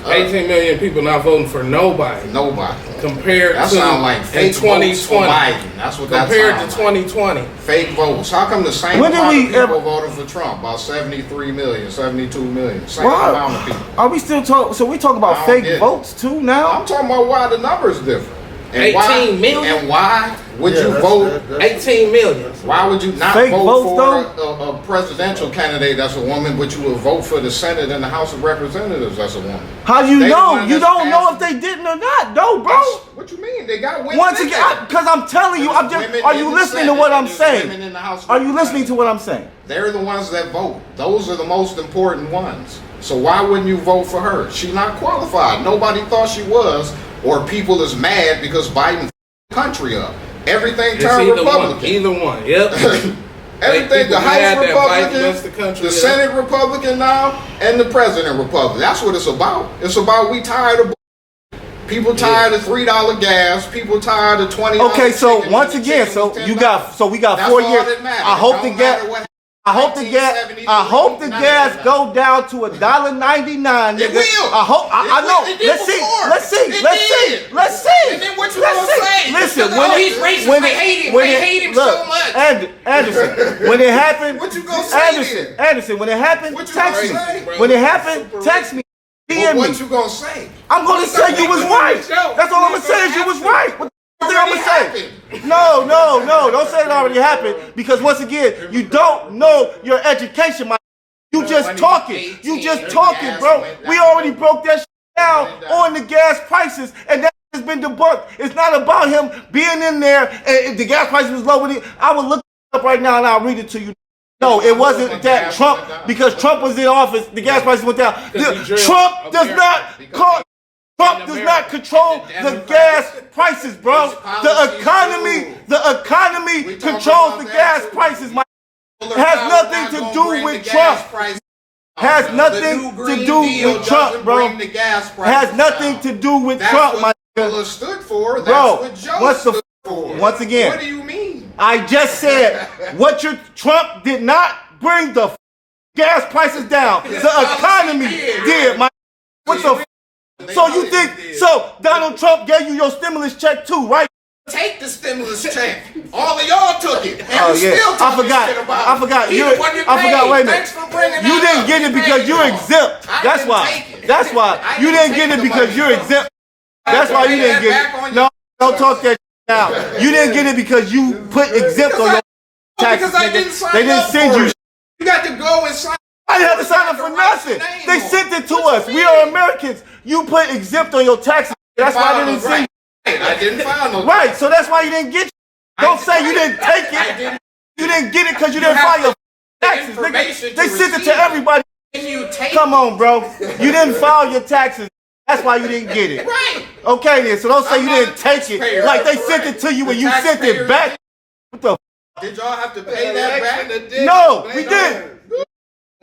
18 million people not voting for nobody. Nobody. Compared That to sound like in fake votes for 2020. Biden. That's what that Compared to sound like. 2020. Fake votes. How come the same When did amount we of people ever- voted for Trump? About 73 million, 72 million. Same Why? amount of people. Are we still talking? So we talking about I don't get fake it. votes too now? I'm talking about why the number's different. 18 million? And why would Yeah, you that's- vote? that's- 18 million. Why would you not Fake vote votes, for a presidential candidate that's a woman, but you would vote for the Senate and the House of Representatives that's a woman? How you They the know? one You that's don't know if passing- they didn't or not, though, bro. What you mean? They got women. Once in again, there. because I'm telling you, I'm just. Women Are in you the listening to Senate what I'm and there's women saying? in the House of Are you listening to Representatives. what I'm saying? They're the ones that vote. Those are the most important ones. So why wouldn't you vote for her? She's not qualified. Nobody thought she was, or people is mad because Biden country up. Everything It's turned either one. Republican. Either one. Yep. Everything, the people mad House that Biden against the Republican, country, the yeah. Senate Republican now, and the President Republican. That's what it's about. It's about we tired of people tired of $3 gas, people tired of $20. Okay, so chicken, once and the again, chicken so was you $10. got, so we got That's 4 all years. that matters. I hope It the don't gas. matter what I hope the gas. 1973, I hope the none of gas that. go down to $1.99. It nigga. will. I hope. I know. It did Let's see. before. Let's see. It Let's see. did. Let's see. And then what you Let's gonna see. say? Listen, Oh, when it- he's racist. when They it- hate him. when They it- hate him look, so much. Anderson, when it happened, What you gonna say Anderson, when it happened, What you text gonna me. say, bro? When it happened, Super text me. But DM what me. you gonna say? I'm gonna say you was right. Show. That's all I'm gonna It's say gonna is you was happen. right. What the thing I'm Already gonna say? No, don't say it already happened because once again, you don't know your education, my. You just talking. You just talking, bro. We already broke that shit down on the gas prices, and that has been debunked. It's not about him being in there and if the gas price was low. I would look it up right now and I'll read it to you. No, it wasn't that Trump, because Trump was in office, the gas prices went down. Because he drilled Trump does America. not call. Trump does not control the gas prices, bro. The economy We talking controls about the that gas too. prices, my. Has nothing to do with Trump. Has nothing to do with Trump, bro. Has nothing to do with That's Trump, my what nigga. Mueller stood for. That's Bro, what Joe what's the stood for. once again? What do you mean? I just said what your Trump did not bring the gas prices down. The economy did, my. What the? So you think so? Donald Trump gave you your stimulus check too, right? Take the stimulus check. All of y'all took it. And Oh you yeah, still I talking forgot. shit about I it. forgot. He You, the one that I forgot. paid. Wait a minute. Thanks for bringing You that didn't up. get it because Paid you're y'all. exempt. I That's didn't why. take it. That's why I you didn't take get it the because money. you're exempt. That's why you Pay didn't that get back it. on No, don't talk that shit out. You didn't get it because you put exempt on your taxes. Because I nigga. didn't sign They didn't up send for you. it. You got to go and sign. I didn't have to sign up for nothing. They sent it to us. We are Americans. You put exempt on your taxes. That's why I didn't send you. I didn't file no. Right, so that's why you didn't get it. Don't say you didn't take I it. didn't. You didn't get it because you didn't have file your the taxes, information nigga. They to sent it receive to it. everybody. If you take Come on, bro. You didn't file your taxes. That's why you didn't get it. right. Okay then, so don't say I'm you not didn't a take taxpayer, it. Like they that's sent right. it to you and The you sent it taxpayers back. What the Did y'all have to pay that back? No, we didn't.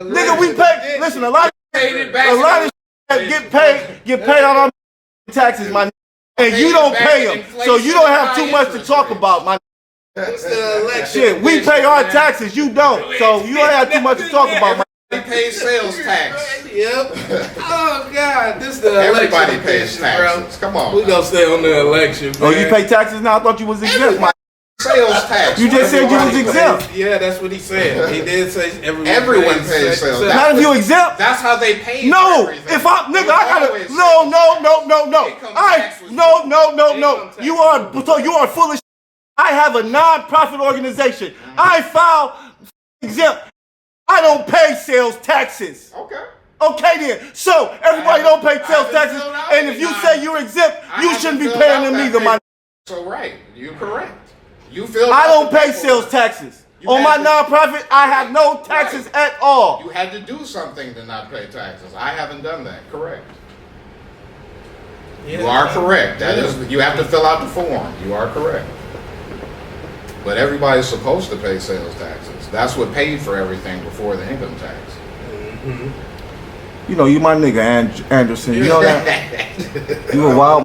Nigga, we paid. Listen, a lot Paid it back. of get paid on our taxes, my nigga. And you don't pay them. So you don't have too much to talk about, my It's the election. shit. We pay our taxes, you don't. So you don't have too much to talk about, my They pay sales tax. Yep. Oh God, this the Everybody election pays edition, bro. taxes. Come on. We gonna stay on the election. Oh, you man. pay taxes now? I thought you was exempt, my. Sales tax. You just said you was Everybody exempt. pays. Yeah, that's what he said. He did say Everyone pays sales tax. Not if you exempt. That's how they pay. No, for everything. if I nigga, I gotta Always no. Income tax was- No. Income tax. You are full of. I have a non-profit organization. I file exempt. I don't pay sales taxes. Okay. Okay then. So everybody don't pay sales haven't taxes, filled out and if you the say you're exempt, I you haven't shouldn't be filled paying out them that either, my. paper. So right, you're correct. You filled I out don't the pay paperwork. sales taxes. You On had my to- nonprofit, I have no taxes at all. You had to do something to not pay taxes. I haven't done that. Correct. You are correct. That is, you have to fill out the form. You are correct. But everybody's supposed to pay sales taxes. That's what paid for everything before the income tax. You know, you my nigga Anderson. You know that? You a wild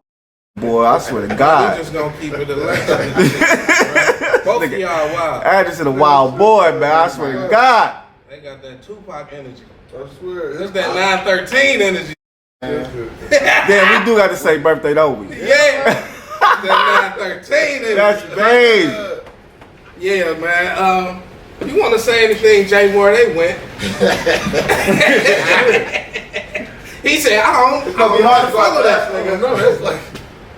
boy. I swear to We God. just gonna keep it electric. Both of y'all wild. Anderson a wild boy, man. I swear to God. They got that Tupac energy. I swear. That's that 913 energy. Damn, we do got to say birthday, don't we? Yeah. That 913 energy. That's crazy. Yeah, man. You want to say anything, Jay Moore? They went. He said, I don't follow that. Nigga, no, that's like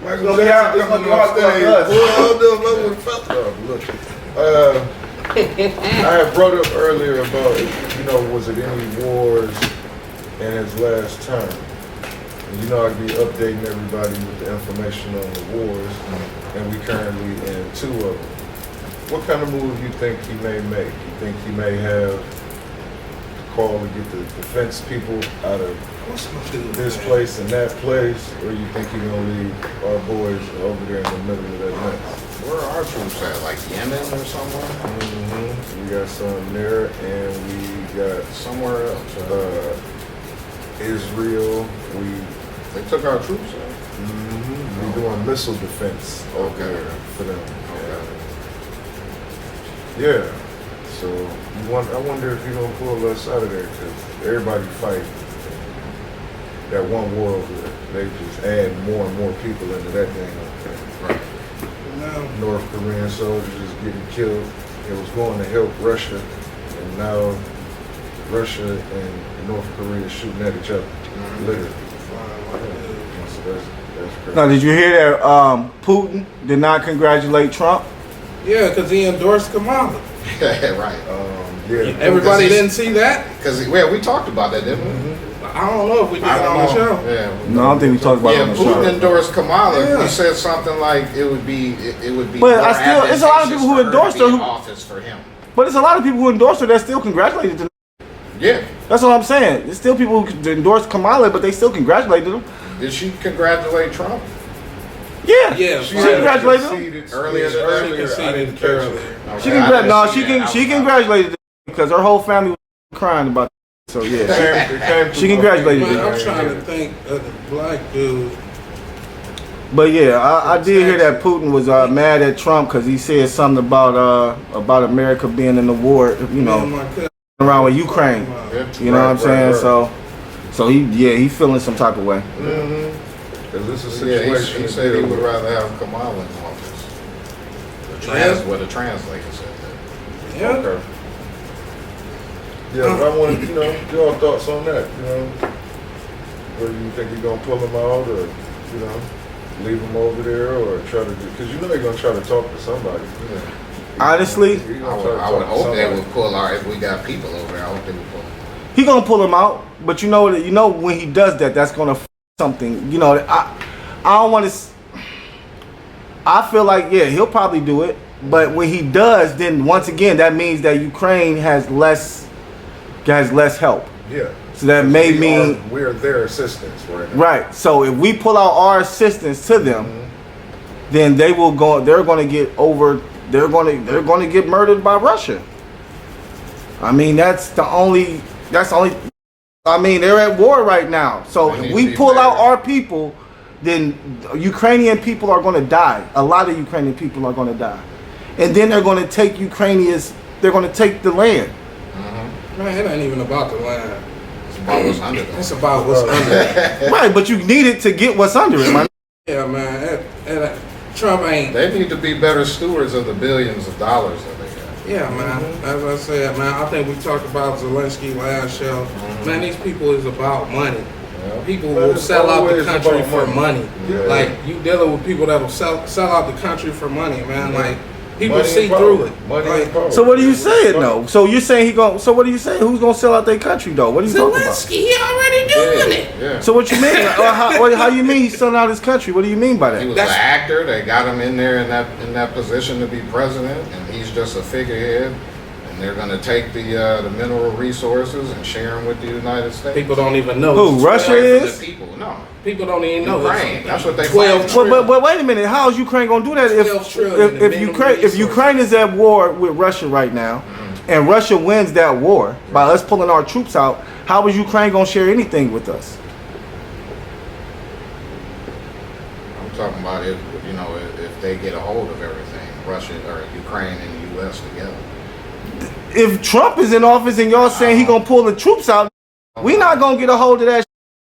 Michael gonna be hard- Jackson it's gonna coming be on hard for stage. us. Boy, I don't know if I would've felt it. Look, I had brought up earlier about, you know, was it any wars in his last term? And you know, I'd be updating everybody with the information on the wars, and we currently in 2 of them. What kind of move you think he may make? You think he may have to call to get the defense people out of What's gonna do this man? place and that place, or you think he gonna leave our boys over there in the middle of that mess? Where are our troops at? Like Yemen or somewhere? We got some there, and we got Somewhere else. Israel. They took our troops out. We doing missile defense over Okay. there for them. Okay. Yeah. So I wonder if you're gonna pull us out of there, because everybody fight that one war over there. They just add more and more people into that thing over there. Right. No. North Korean soldiers is getting killed. It was going to help Russia, and now Russia and North Korea is shooting at each other, literally. So that's crazy. Now, did you hear that Putin did not congratulate Trump? Yeah, because he endorsed Kamala. Right. Yeah. Everybody he's- didn't see that. Because we talked about that, didn't we? I don't know if we did I it don't on the know. show. Yeah. No, I don't think we talked about it Yeah, on the Putin show. endorsed Kamala. Yeah. He said something like it would be. But more I still- it's a lot of people who advantageous for endorsed to be her in who- office for him. But there's a lot of people who endorsed her that still congratulated her. Yeah. That's what I'm saying. There's still people who endorsed Kamala, but they still congratulated him. Did she congratulate Trump? Yeah. Yeah, She right. congratulated him. conceded Earlier today? earlier. She I conceded didn't catch it. earlier. She Okay, I didn't see that. she congratulated him because her whole family was crying about it. So yeah, It came She through- congratulated Man, him. I'm trying to think of the black dude. But yeah, I did hear that Putin was mad at Trump because he said something about America being in the war, you Me and know, my cousin. around with Ukraine. Yeah. You know what I'm Right, saying? right. So he feeling some type of way. Because this is a Yeah, situation. he to said he deal would with. rather have Kamala in office. What the translator said that. Yeah. Okay. Yeah, but I wanted, you know, your thoughts on that, you know. Whether you think you're going to pull him out or, you know, leave him over there or try to, because you know you're going to try to talk to somebody. Honestly, You're I gonna try would, to I would talk to hope they somebody. would pull our, if we got people over there, I hope they would pull them. he gonna pull him out. But you know when he does that, that's gonna something. You know, I don't want to. I feel like he'll probably do it. But when he does, then once again, that means that Ukraine has less help. Yeah. So that may mean we're their assistants right now. right. So if we pull out our assistance to them, then they will go. They're going to get over. They're going to get murdered by Russia. I mean, that's the only. I mean, they're at war right now. So They need if to we be pull out prepared. our people, then Ukrainian people are going to die. A lot of Ukrainian people are going to die, and then they're going to take Ukrainians. They're going to take the land. Man, it ain't even about the land. It's about what's under them. It's about what's under it. Right, but you need it to get what's under it, man. Yeah, man. Trump ain't. They need to be better stewards of the billions of dollars that they got. Yeah, man. As I said, man, I think we talked about Zelensky last show. Man, these people is about money. Yeah. People Man, will it's sell out the always country about for money. money. Yeah. Like, you dealing with people that will sell out the country for money, man. Like, people Money see and through power. it. Money Like, and power. So what are you saying though? So you're saying so what are you saying? Who's gonna sell out their country though? What are you talking about? Zelensky, he already doing it. Yeah. So what you mean? How you mean he's selling out his country? What do you mean by He that? was That's- an actor. They got him in there in that position to be president, and he's just a figurehead. And they're going to take the mineral resources and share them with the United States. People don't even know. Who, Russia Away from is? the people. No, People don't even know. Ukraine. That's what they 12 fighting. But wait a minute. How is Ukraine gonna do that 12 trillion in if minimum Ukraine is at war with Russia right now, and Russia wins that war by us pulling our troops out? How is Ukraine gonna share anything with us? I'm talking about if they get a hold of everything, Russia or Ukraine and the U.S. together. If Trump is in office and y'all saying he gonna pull the troops out, we not gonna get a hold of that.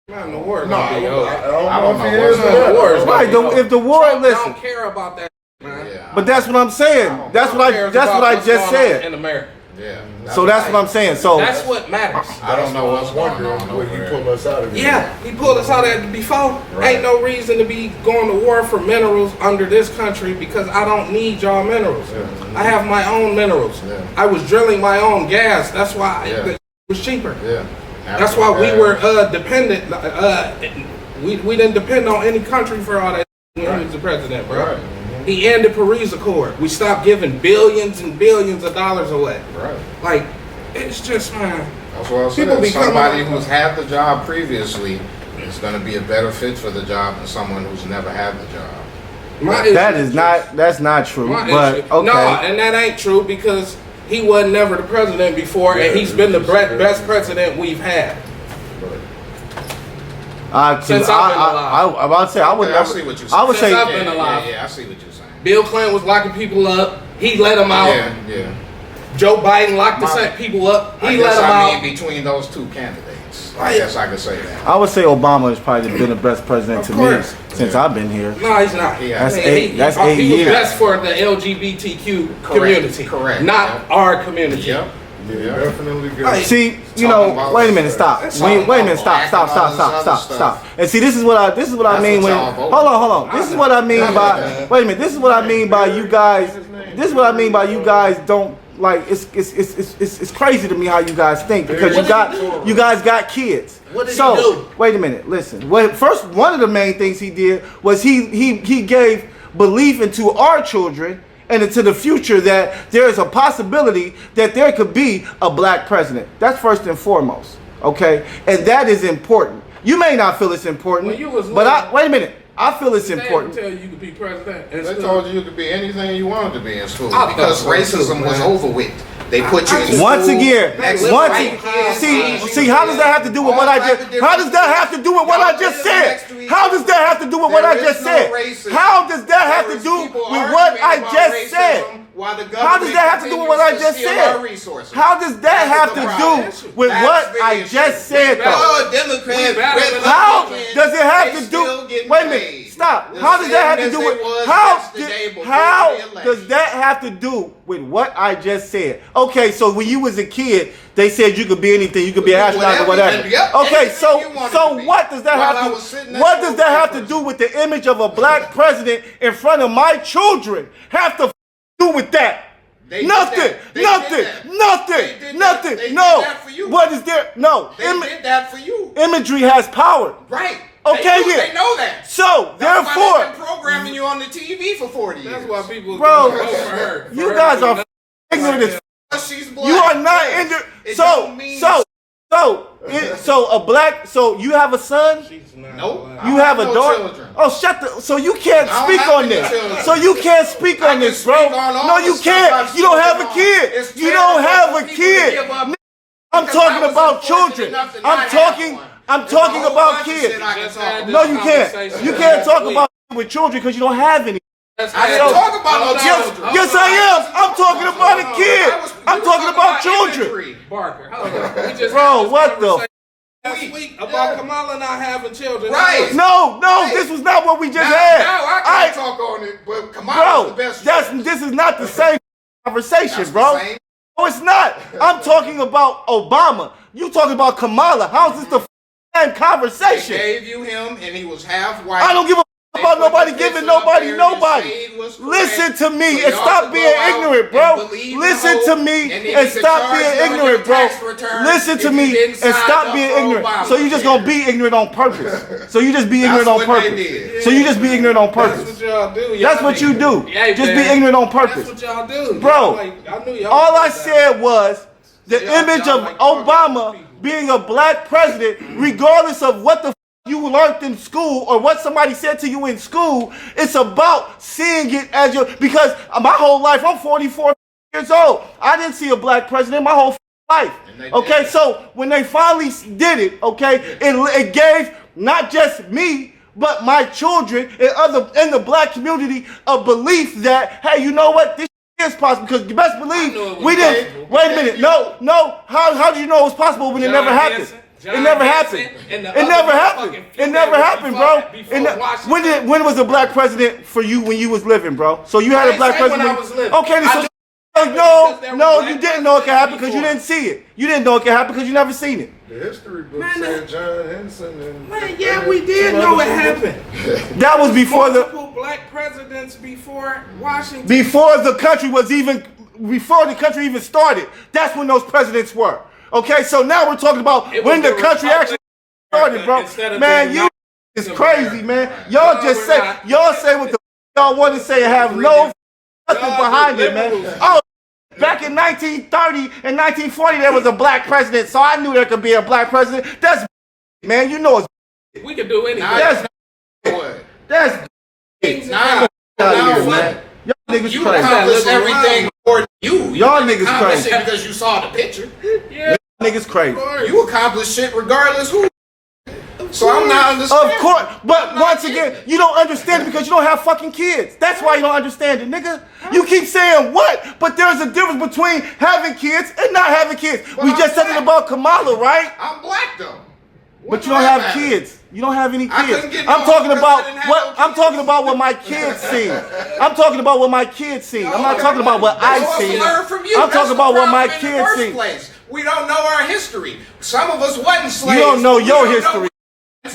Man, the war No, gonna be over. I don't know if he what's is going or on. not. War is gonna Right, be over. if the war, Trump listen. don't care about that, man. Yeah, But that's what I'm saying. That's what Cares I about what's just going on said. in America. yeah. So that's what I'm saying. So That's what matters. I don't know what's going wondering on would over he there. pull us out of here? Yeah, he pulled us out of it before. Right. Ain't no reason to be going to war for minerals under this country because I don't need y'all minerals. Yeah. I have my own minerals. Yeah. I was drilling my own gas. That's why Yeah. it was cheaper. Yeah. That's why we were dependent. We didn't depend on any country for all that when he was the president, bro. Right. He ended Paris Accord. We stopped giving billions and billions of dollars away. Right. Like, it's just, man. That's what I People said. be coming Somebody up- who's had the job previously is going to be a better fit for the job than someone who's never had the job. My that issue is not that's not true. my But issue. okay. No, and that ain't true because he wasn't never the president before, and he's been the best president we've had. Since I've been alive. I'm about to say I would Okay, I never. see what you're I would saying. say Since I've been alive. Yeah, I see what you're saying. Bill Clinton was locking people up. He let them out. Yeah, yeah. Joe Biden locked the My- same people up. I He let guess them I out. mean between those two candidates. I Right. guess I could say that. I would say Obama has probably been the best president Of to course. me since Yeah. I've been here. No, he's not. Yeah. That's He- eight- he- that's he 8 was years. best for the LGBTQ Correct, community, correct, not yeah. our community. Yep. Yeah, Yeah. definitely good. Right. See, you Talking know, about- wait a minute, stop. That's Wait, talking wait a minute, about stop. black and all this other stuff. And see, this is what I That's mean what when. y'all vote. Hold on. This is what I mean by. Wait a minute. This is what I mean by you guys. This is what I mean by you guys don't like. It's crazy to me how you guys think because you guys got kids. What did so he do? wait a minute. Listen. Well, first, one of the main things he did was he gave belief into our children and into the future that there is a possibility that there could be a black president. That's first and foremost, okay? And that is important. You may not feel it's important, When you was but little- wait a minute. I feel it's They didn't important. tell you you could be president. in They school. told you you could be anything you wanted to be in school I because thought so too, racism was man. over with. They put you in Once school again, next Hey, to once white kids, Asian see how does kids, that have to do with what all I type of just? different How does that schools. have to do with what Y'all I just live said? next to each How does that have to do with what I There just is no said? racism. How does that have There to is do people with what arguing I about just racism said? while the How does that have to do with what I government just continues to steal said? our resources. How does that That's have the to problem. do with That's what the I issue. just said, though? Oh, Democrats, How does it have to do? Wait a minute, stop. How does that have to do with how does that have to do with what I just said? Okay, so when you was a kid, they said you could be anything. You could be an astronaut or whatever. Yep, Okay, anything you wanted so to be. what does that While I have was sitting to? next What to does a that white have to do with the image of a black president in front of my children? Have to do with that? They did Nothing. that. They Nothing. did that. Nothing. They did that. Nothing. They did No. that for you. What is there? No. They did that for you. Imagery has power. Right. Okay, they yeah. know that. So That's why therefore, they've been programming you on the TV for 40 years. That's why people Bro, vote for her. you guys are ignorant as She's black. you are not Yes. ignorant. It So don't mean- so a black. So you have a son. She's not Nope. black. You have a no daughter. children. Oh, shut the. So you can't I don't speak have on any this. children. So you can't speak I on can this, bro. speak on all No, the you stuff can't. I've You don't have a spoken on. kid. It's You don't terrible have for a people to kid. give up I'm because I talking was about unfortunate children. enough to I'm not talking. have one. I'm There's a talking whole about bunch of kids. shit I can Just talk had about. No, you can't. conversation You can't last talk week. about with children because you don't have any. I didn't talk about no children. Yes, I am. I'm talking about a kid. I'm talking about children. imagery. Barker. Hold on. We just Bro, had this what the conversation last week about Yeah. Kamala not having children. Right. No, Right. this was not what we just Now had. I can't talk on it, but Kamala's Bro, the best. this is not the same conversation, That's bro. the same. No, it's not. I'm talking about Obama. You talking about Kamala. How is this the same They conversation? gave you him, and he was half white. I don't give a They about put nobody the giving picture up nobody there, your nobody. shade was correct. Listen to me So and y'all stop could being go out ignorant, and bro. believe the Listen hope, to me and then and you could stop charge being you on your ignorant, bro. tax return Listen if to you me didn't and sign stop up being for ignorant. So you just gonna be ignorant on purpose. So you just be ignorant That's on what they purpose. did. So you just be ignorant on That's purpose. what y'all do. That's what you do. Hey, Just be man. ignorant on purpose. That's what y'all do. Bro, Y'all like, I knew y'all All was I like that. said was the Y'all- image y'all of like talking to Obama people. being a black president, regardless of what the you learned in school or what somebody said to you in school. It's about seeing it as your, because my whole life, I'm 44 years old. I didn't see a black president my whole life. Okay, so when they finally did it, okay, it gave not just me, but my children and other in the black community a belief that, hey, you know what, this is possible. Because you best believe we didn't. Wait a minute, no. How did you know it was possible when it never happened? It never happened. It never happened. It never happened, bro. When was a black president for you when you was living, bro? So you had a black president when I was living. Okay, so no, you didn't know it could happen because you didn't see it. You didn't know it could happen because you never seen it. The history book said John Henson and... Man, yeah, we did know it happened. That was before multiple black presidents before Washington. Before the country even started. That's when those presidents were. Okay, so now we're talking about when the country actually started, bro. Man, you is crazy, man. Y'all just say what the y'all want to say and have no nothing behind it, man. Oh, back in 1930 and 1940, there was a black president, so I knew there could be a black president. That's man, you know it's. We can do anything. That's Nah, man. Y'all niggas you crazy. accomplished everything for you. Y'all niggas accomplished crazy. it because you saw the picture. Yeah, Niggas crazy. You accomplished shit regardless who. So I'm not understanding. Of course, but once again, you don't understand it because you don't have fucking kids. That's why you don't understand it, nigga. You keep saying what? But there's a difference between having kids and not having kids. But We I'm just said it black. about Kamala, right? I'm black though. But you don't have kids. You don't have any I kids. couldn't get no I'm talking because about I didn't have what no I'm kids. talking about what my kids see. I'm talking about what my kids see. I'm not talking about what I That's see. we learn from you. I'm That's talking the about what my problem in the kids first see. place. We don't know our history. Some of us wasn't slaves. You don't know We your don't history.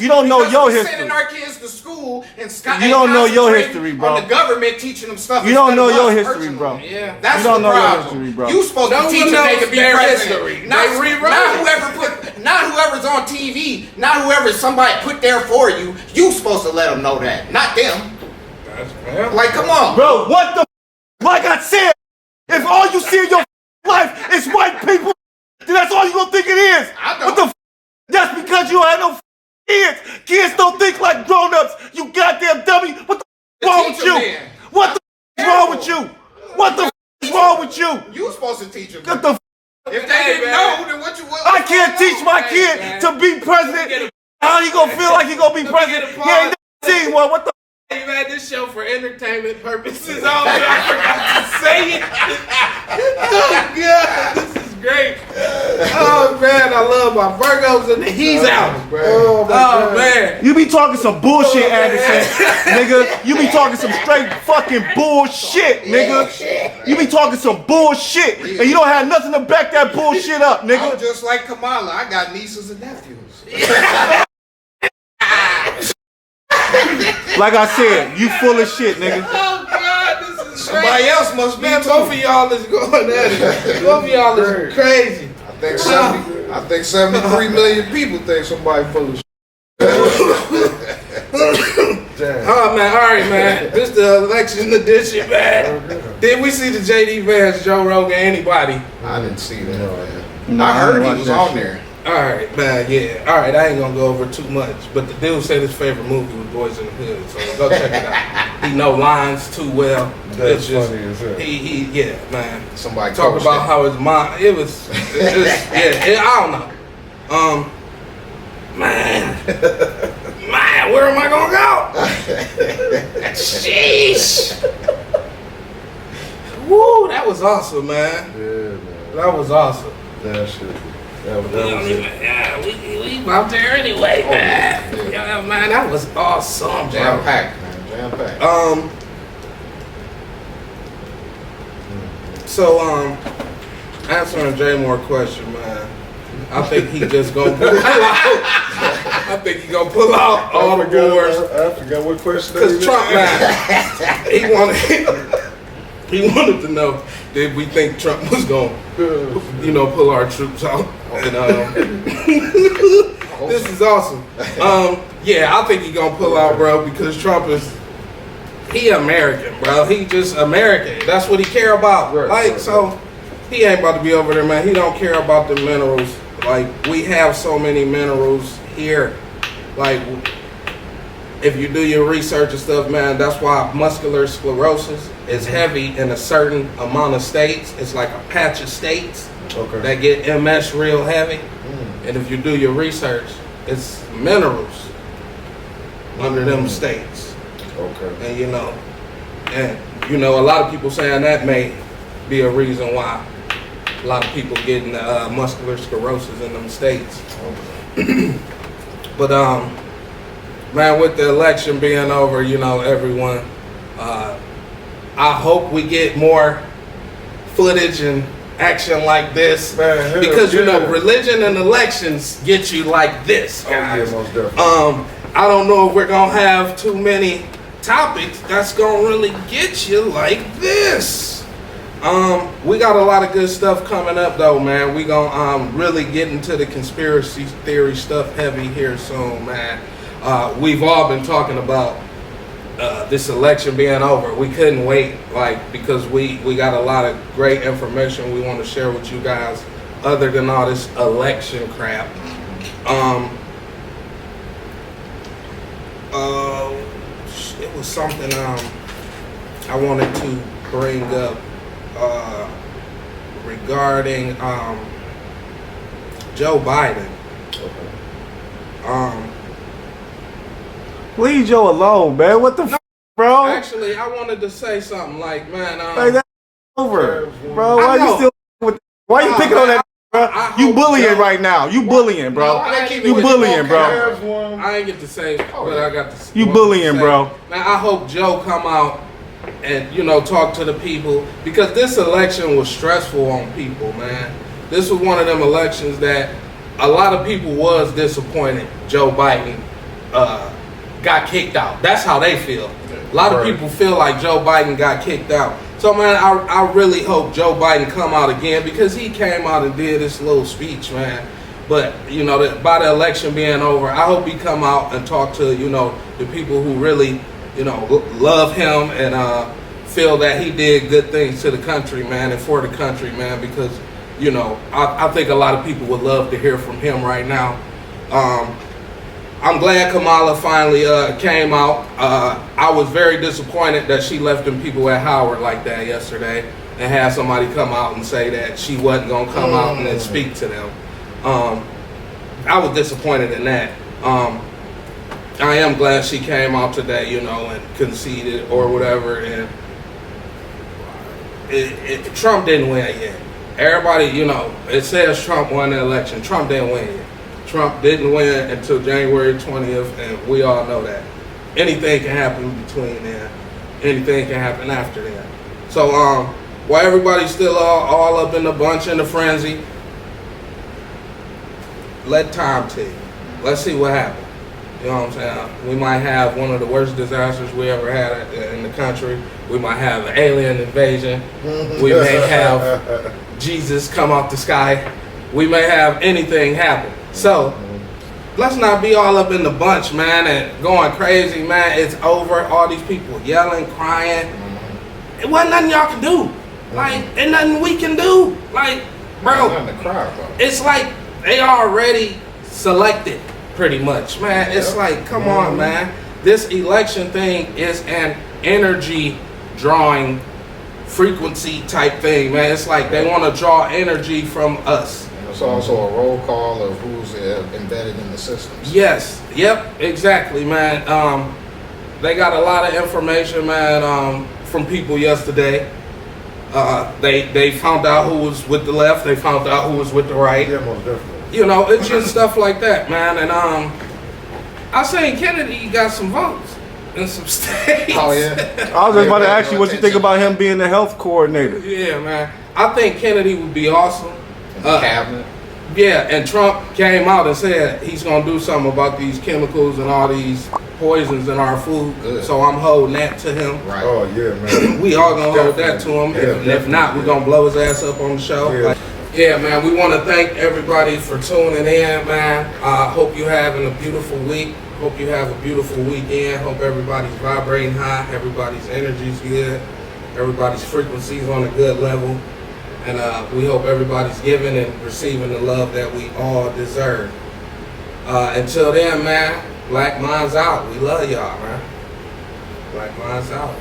You don't know because your we're history. sending our kids to school and You don't know your history, concentrating bro. on the government teaching them stuff. You don't instead know of your us history, personally. bro. yeah. That's You don't the know your problem. history, bro. You supposed No to teach one them they knows can be their president. history. Not, They rewrote it. not whoever's on TV, not whoever somebody put there for you. You supposed to let them know that, not them. Like, come on, Bro, what the like I said, if all you see in your life is white people, then that's all you gonna think it is. I What don't. the that's because you don't have no kids. Kids don't think like grown-ups. You goddamn dummy. What the wrong with Teach 'em you? then. What the wrong with you? What the is wrong with you? You supposed to teach them. What the If they Hey, didn't man. know, then what you? What, I can't teach my kid man. to be president. How he gonna feel like he gonna be president? He ain't never seen one. What the Hey man, this show for entertainment purposes. Oh, I forgot to say it. Oh God, this is great. Oh man, I love my Virgos and he's out. Oh man. You be talking some bullshit, Anderson, nigga. You be talking some straight fucking bullshit, nigga. You be talking some bullshit, and you don't have nothing to back that bullshit up, I'm nigga. just like Kamala. I got nieces and nephews. Like I said, you full of shit, nigga. Oh God, this is Somebody crazy. else must be Man, too. both of y'all is going at it. Both of y'all is crazy. I think 73 million people think somebody full of shit. Damn. Oh man, all right, man. This the election edition, man. Did we see the JD Vance, Joe Rogan, anybody? I didn't see that. man. No, I heard didn't he watch was that on shit. there. All right, man. Yeah. All right, I ain't gonna go over too much, but the dude said his favorite movie was Boys in the Hood, so go check it out. He know lines too well. That's It's just funny as hell. he yeah, man. Somebody Talk coached about him. how his mind. It was I don't know. Man, where am I gonna go? Sheesh. Woo, that was awesome, man. Yeah, man. That was awesome. That shit. That was We out there anyway, man. Yeah, man, that was awesome, Jam bro. packed, man. Jam packed. So, answering Jay Moore question, man. I think he just gonna pull out. I think he gonna pull out all the boards. I forgot what question. Cause Trump, man, he wanted to know, did we think Trump was gonna, pull our troops out? And this is awesome. Yeah, I think he gonna pull out, bro, because Trump he American, bro. He just American. That's what he care about. Right. So he ain't about to be over there, man. He don't care about the minerals. Like, we have so many minerals here like, if you do your research and stuff, man, that's why muscular sclerosis is heavy in a certain amount of states. It's like a patch of states Okay. that get MS real heavy. And if you do your research, it's minerals under them states. Okay. And a lot of people saying that may be a reason why a lot of people getting muscular sclerosis in them states. But man, with the election being over, everyone, I hope we get more footage and action like this, Man, hell because yeah. religion and elections get you like this, Oh, yeah, guys. most definitely. I don't know if we're gonna have too many topics that's gonna really get you like this. We got a lot of good stuff coming up though, man. We gonna really get into the conspiracy theory stuff heavy here soon, man. We've all been talking about this election being over. We couldn't wait, because we got a lot of great information we want to share with you guys other than all this election crap. It was something I wanted to bring up regarding Joe Biden. Leave Joe alone, man. What the bro? Actually, I wanted to say something like, man, Like, that's over, bro. Why I you know. still with? Why you Nah, picking man, on that, bro? I You hope bullying Joe- right now. You bullying, bro. No, I ain't You even- bullying, bro. There's one. I ain't get to say what I got to say. You bullying, bro. Now, I hope Joe come out and, talk to the people, because this election was stressful on people, man. This was one of them elections that a lot of people was disappointed Joe Biden got kicked out. That's how they feel. A lot of Right. people feel like Joe Biden got kicked out. So, man, I really hope Joe Biden come out again, because he came out and did this little speech, man. But, by the election being over, I hope he come out and talk to, the people who really, love him and feel that he did good things to the country, man, and for the country, man, because, I think a lot of people would love to hear from him right now. I'm glad Kamala finally came out. I was very disappointed that she left them people at Howard like that yesterday and had somebody come out and say that she wasn't going to come out and then speak to them. I was disappointed in that. I am glad she came out today, and conceded or whatever. And Trump didn't win yet. Everybody, it says Trump won the election. Trump didn't win yet. Trump didn't win until January 20th, and we all know that. Anything can happen between then. Anything can happen after then. So, while everybody's still all up in the bunch in the frenzy, let time tell. Let's see what happens. You know what I'm saying? We might have one of the worst disasters we ever had in the country. We might have an alien invasion. We may have Jesus come off the sky. We may have anything happen. So, let's not be all up in the bunch, man, and going crazy, man. It's over. All these people yelling, crying. It wasn't nothing y'all can do. Ain't nothing we can do. Bro, Nothing to cry about. it's like they already selected, pretty much, man. It's like, come on, man. This election thing is an energy drawing frequency type thing, man. It's like they want to draw energy from us. And it's also a roll call of who's embedded in the systems. Yes, yep, exactly, man. They got a lot of information, man, from people yesterday. They found out who was with the left. They found out who was with the right. Yeah, most definitely. It's just stuff like that, man. And I say Kennedy got some votes in some states. Oh, yeah. I was just about to ask you what you think about him being the health coordinator. Yeah, man. I think Kennedy would be awesome. In the cabinet. Yeah, and Trump came out and said he's gonna do something about these chemicals and all these poisons in our food. Good. So I'm holding that to him. Right. Oh, yeah, man. We all gonna hold that to him. Yeah, And if not, we're gonna blow his ass up on the show. Yeah. Yeah, man, we want to thank everybody for tuning in, man. Hope you having a beautiful week. Hope you have a beautiful weekend. Hope everybody's vibrating high. Everybody's energy's good. Everybody's frequency's on a good level. And we hope everybody's giving and receiving the love that we all deserve. Until then, man, Black Minds out. We love y'all, man. Black Minds out.